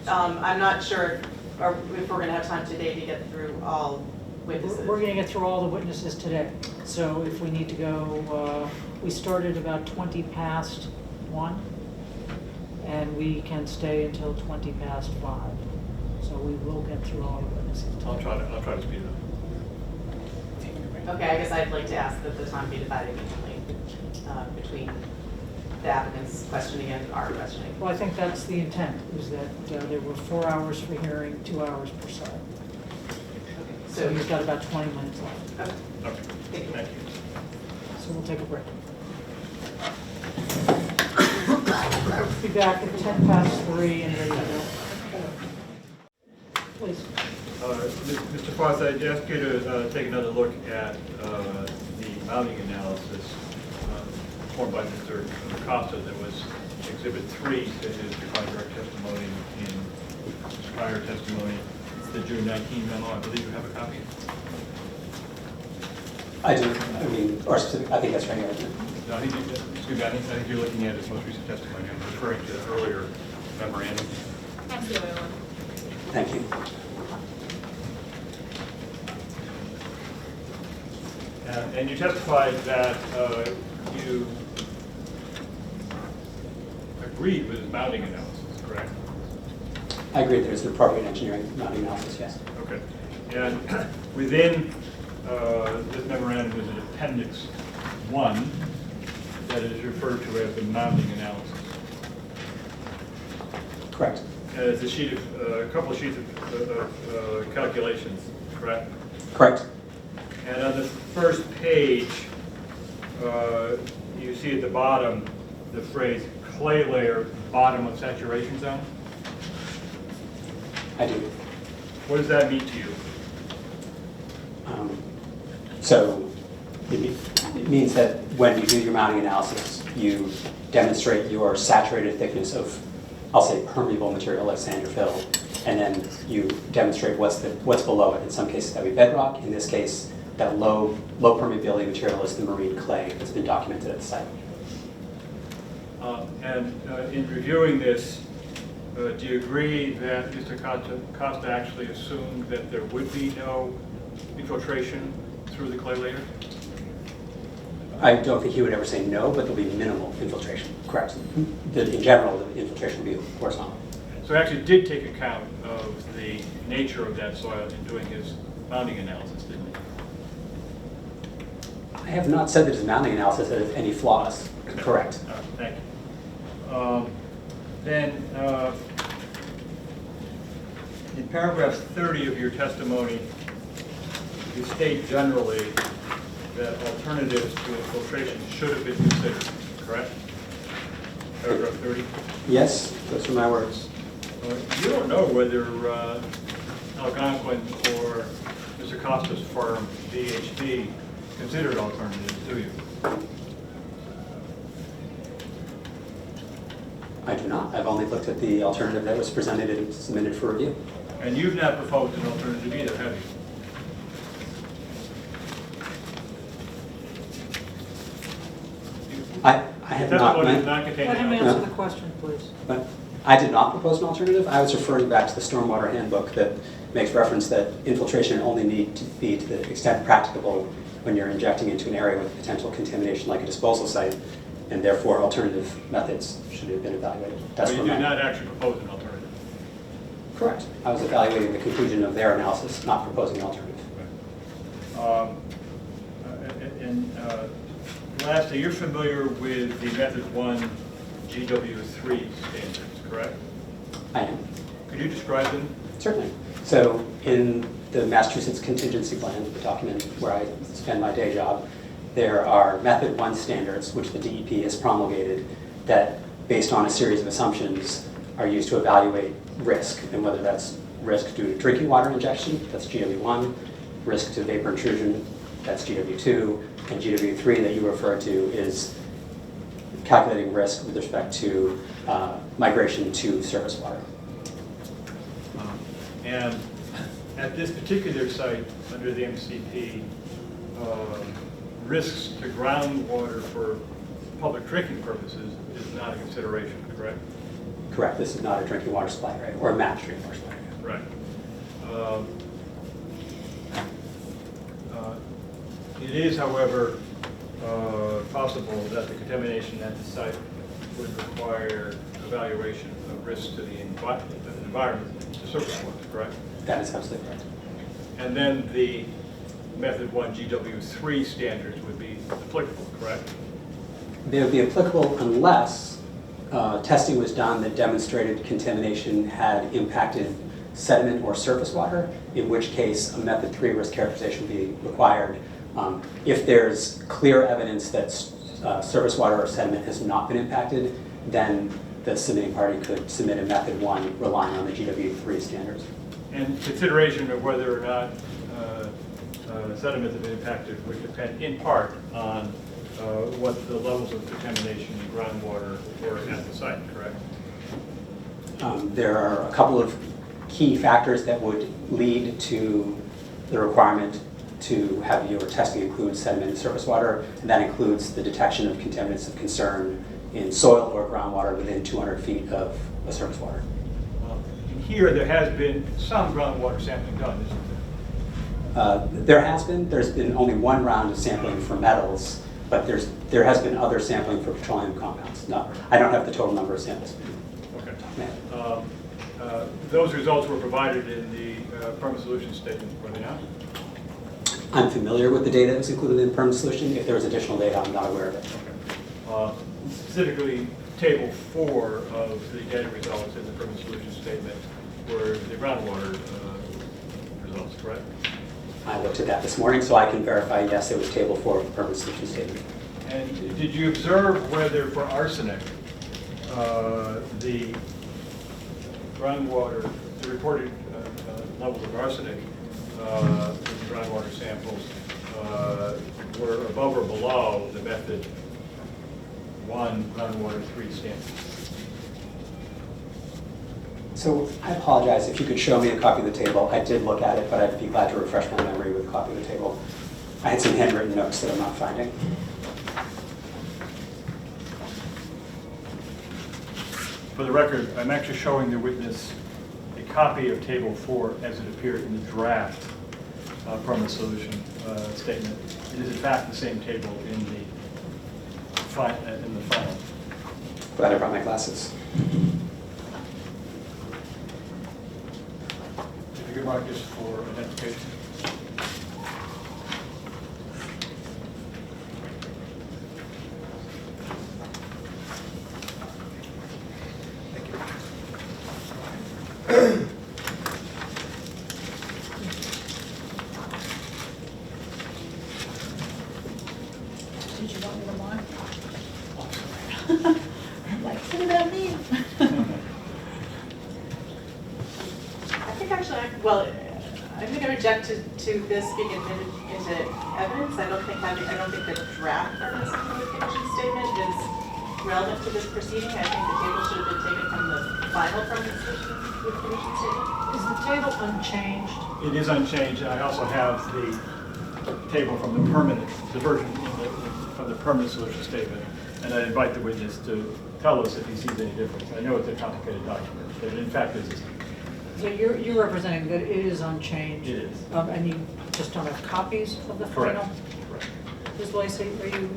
I'm not sure if we're going to have time today to get through all witnesses. We're going to get through all the witnesses today. So if we need to go, we started about 20 past 1, and we can stay until 20 past 5. So we will get through all of this. I'll try to speed it up. Okay, I guess I'd like to ask that the time be divided evenly between the applicant's questioning and our questioning. Well, I think that's the intent, is that there were 4 hours for hearing, 2 hours per side. So So, you've got about 20 minutes left. okay, Okay, thank you. thank you. So we'll take a break. Be back at 3:10 and ready to go. Please. Mr. Foss, I'd ask you to take another look at the mounting analysis performed by Mr. Costa. That was Exhibit 3 to his contract testimony in his prior testimony, the June 19 memo. I believe you have a copy. I do, I mean, or specific, I think that's right here. isn't it? No, I think you're looking at his most recent testimony. I'm referring to the earlier memorandum. That's the other one. Thank you. And you testified that you agreed with his mounting analysis, correct? I agree there's an appropriate engineering mounting analysis, yes. Okay. And within this memorandum is an Appendix 1 that is referred to as the mounting analysis. Correct. It's a sheet of, a couple of sheets of calculations, correct? Correct. And on the first page, you see at the bottom the phrase clay layer, bottom of saturation zone. I do. What does that mean to you? So it means that when you do your mounting analysis, you demonstrate your saturated thickness of, I'll say, permeable material like sand or fill, and then you demonstrate what's below it. In some cases that would be bedrock. In this case, that low permeability material is the marine clay that's been documented at the site. In reviewing this, do you agree that Mr. Costa actually assumed that there would be no infiltration through the clay layer? I don't think he would ever say no, but there'll be minimal infiltration. Correct. In general, the infiltration will be horizontal. So he actually did take account of the nature of that soil in doing his mounting analysis, didn't he? I have not said that his mounting analysis has any flaws. Okay. Correct. All right, thank you. Then, in paragraph 30 of your testimony, you state generally that alternatives to infiltration should have been considered, correct? Paragraph 30? Yes, those are my words. You don't know whether Algonquin or Mr. Costa's firm, VHB, considered alternatives, do you? I do not. I've only looked at the alternative that was presented and submitted for review. And you've not proposed an alternative either, have you? I have not. Testimony does not contain Let him an answer alternative. the question, please. But I did not propose an alternative. I was referring back to the stormwater handbook that makes reference that infiltration only need to be to the extent practicable when you're injecting into an area with potential contamination like a disposal site, and therefore alternative methods should have been evaluated. That's So you where did my- not actually propose an alternative. Correct. I was evaluating the conclusion of their analysis, not proposing an alternative. Lastly, you're familiar with the Method 1 GW3 standards, correct? I am. Could you describe them? Certainly. So in the Massachusetts contingency plan, the document where I spend my day job, there are Method 1 standards, which the DEP has promulgated, that based on a series of assumptions are used to evaluate risk, and whether that's risk due to drinking water injection, that's GW1, risk to vapor intrusion, that's GW2, and GW3 that you referred to is calculating risk with respect to migration to surface water. And at this particular site, under the MCP, risks to groundwater for public drinking purposes is not a consideration, correct? Correct. This is not a drinking water supply area or a match drinking water supply area. Right. It is, however, possible that the contamination at the site would require evaluation of risk to the environment, to surface ones, correct? That is absolutely correct. And then the method 1 GW3 standards would be applicable, correct? They would be applicable unless testing was done that demonstrated contamination had impacted sediment or surface water, in which case a method 3 risk characterization would be required. If there's clear evidence that surface water or sediment has not been impacted, then the submitting party could submit a method 1 relying on the GW3 standards. And consideration of whether or not sediments have been impacted would depend in part on what the levels of contamination in groundwater were at the site, correct? There are a couple of key factors that would lead to the requirement to have your testing include sediment and surface water, and that includes the detection of contaminants of concern in soil or groundwater within 200 feet of a surface water. Here, there has been some groundwater sampling done, isn't there? There's been only one round of sampling for metals, but there has been other sampling for petroleum compounds. No, I don't have the total number of samples. Okay. Those results were provided in the permit solution statement, were they not? I'm familiar with the data that was included in the permit solution. If there was additional data, I'm not aware of it. Okay. Specifically, table 4 of the data results in the permit solution statement were the groundwater results, correct? I looked at that this morning, so I can verify, yes, it was table 4 of the permit solution statement. And did you observe whether for arsenic, the groundwater, the reported levels of arsenic in the groundwater samples were above or below the method 1 groundwater 3 standard? So I apologize if you could show me a copy of the table. I did look at it, but I'd be glad to refresh my memory with a copy of the table. I had some handwritten notes that I'm not finding. For the record, I'm actually showing the witness a copy of table 4 as it appeared in the draft permit solution statement. It is in fact the same table in the final. Glad I brought my glasses. If you could mark this for identification. Did you want me to mark? Like, what about me? I think actually, I'm going to object to this being admitted into evidence. I don't think the draft permit certification statement is relevant to this proceeding. I think the table should have been taken from the final permit certification statement. Is the table unchanged? It is unchanged. I also have the table from the version from the permanent solution statement, and I invite the witness to tell us if he sees any difference. I know it's a complicated document, but it in fact is. So you're representing that it is unchanged? It is. And you just don't have copies of the Correct. final? Correct. Ms. Lacey, are you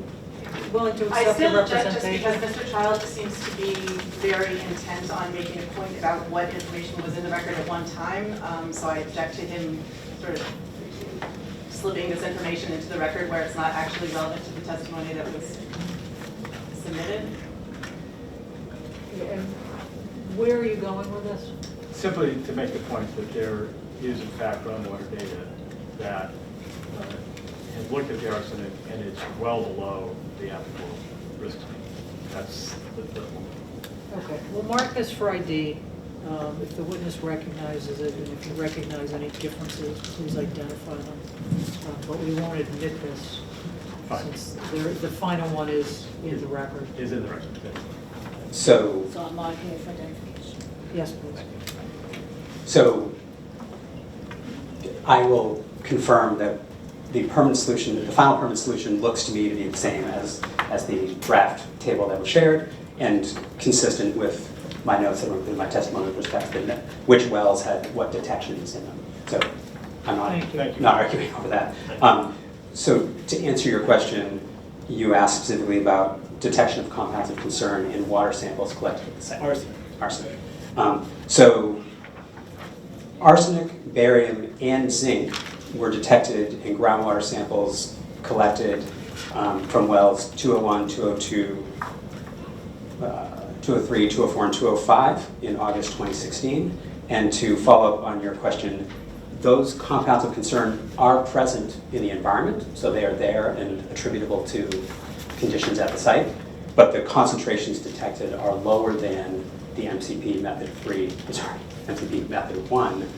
willing to I accept the still object just representation? because Mr. Child seems to be very intent on making a point about what information was in the record at one time. So I object to him sort of slipping this information into the record where it's not actually relevant to the testimony that was submitted. And where are you going with this? Simply to make the point that there is in fact groundwater data that has looked at the arsenic and it's well below the applicable risk. That's the point. Okay, we'll mark this for ID. If the witness recognizes it, and if you recognize any differences, please identify them. But we won't admit this, Fine. since the final one is in the record. Is in the record. Yes. So So I'm marking it for identification. Yes, please. So I will confirm that the permanent solution, the final permanent solution looks to me to be the same as the draft table that was shared and consistent with my notes that were included in my testimony with respect to which wells had what detections in them. So I'm Thank you. not arguing over that. So to answer your question, you asked specifically about detection of compounds of concern in water samples collected at the site. Arsenic. Arsenic. So Arsenic, barium, and zinc were detected in groundwater samples collected from wells 201, 202, 203, 204, and 205 in August 2016. And to follow up on your question, those compounds of concern are present in the environment, so they are there and attributable to conditions at the site, but the concentrations detected are lower than the MCP method 1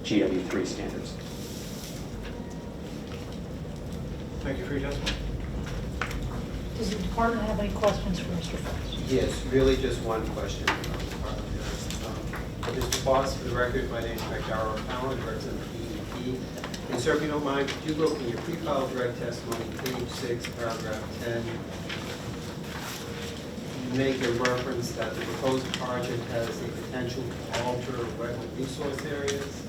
GW3 standards. Thank you for your testimony. Does the department have any questions for Mr. Foss? Yes, really just one question. Mr. Foss, for the record, my name is Dara Fallon, I represent the DEP. And sir, if you don't mind, could you look in your pre-filed direct testimony, page 6, paragraph 10, you make a reference that the proposed project has the potential to alter wetland resource areas.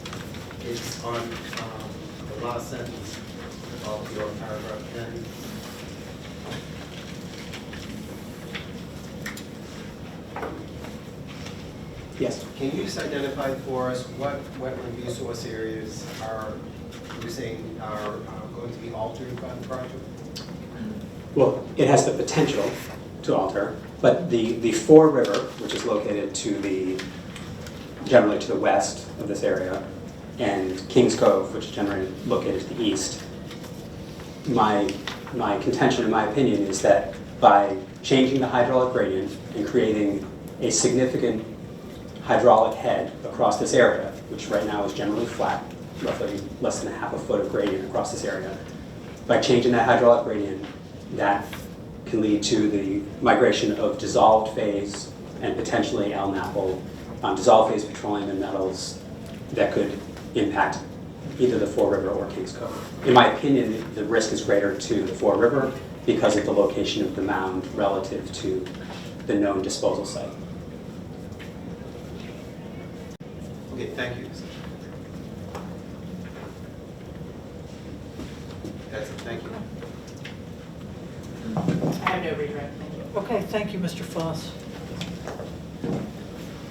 It's on the last sentence of your paragraph 10. Yes. Can you just identify for us what wetland resource areas are, you're saying are going to be altered by the project? Well, it has the potential to alter, but the Fore River, which is located generally to the west of this area, and Kings Cove, which is generally located to the east, my contention, in my opinion, is that by changing the hydraulic gradient and creating a significant hydraulic head across this area, which right now is generally flat, roughly less than half a foot of gradient across this area. By changing that hydraulic gradient, that can lead to the migration of dissolved phase and potentially LNAPL, dissolved phase petroleum and metals that could impact either the Fore River or Kings Cove. In my opinion, the risk is greater to the Fore River because of the location of the mound relative to the known disposal site. Okay, thank you. That's it, thank you. I have no redirect, thank you. Okay, thank you, Mr. Foss.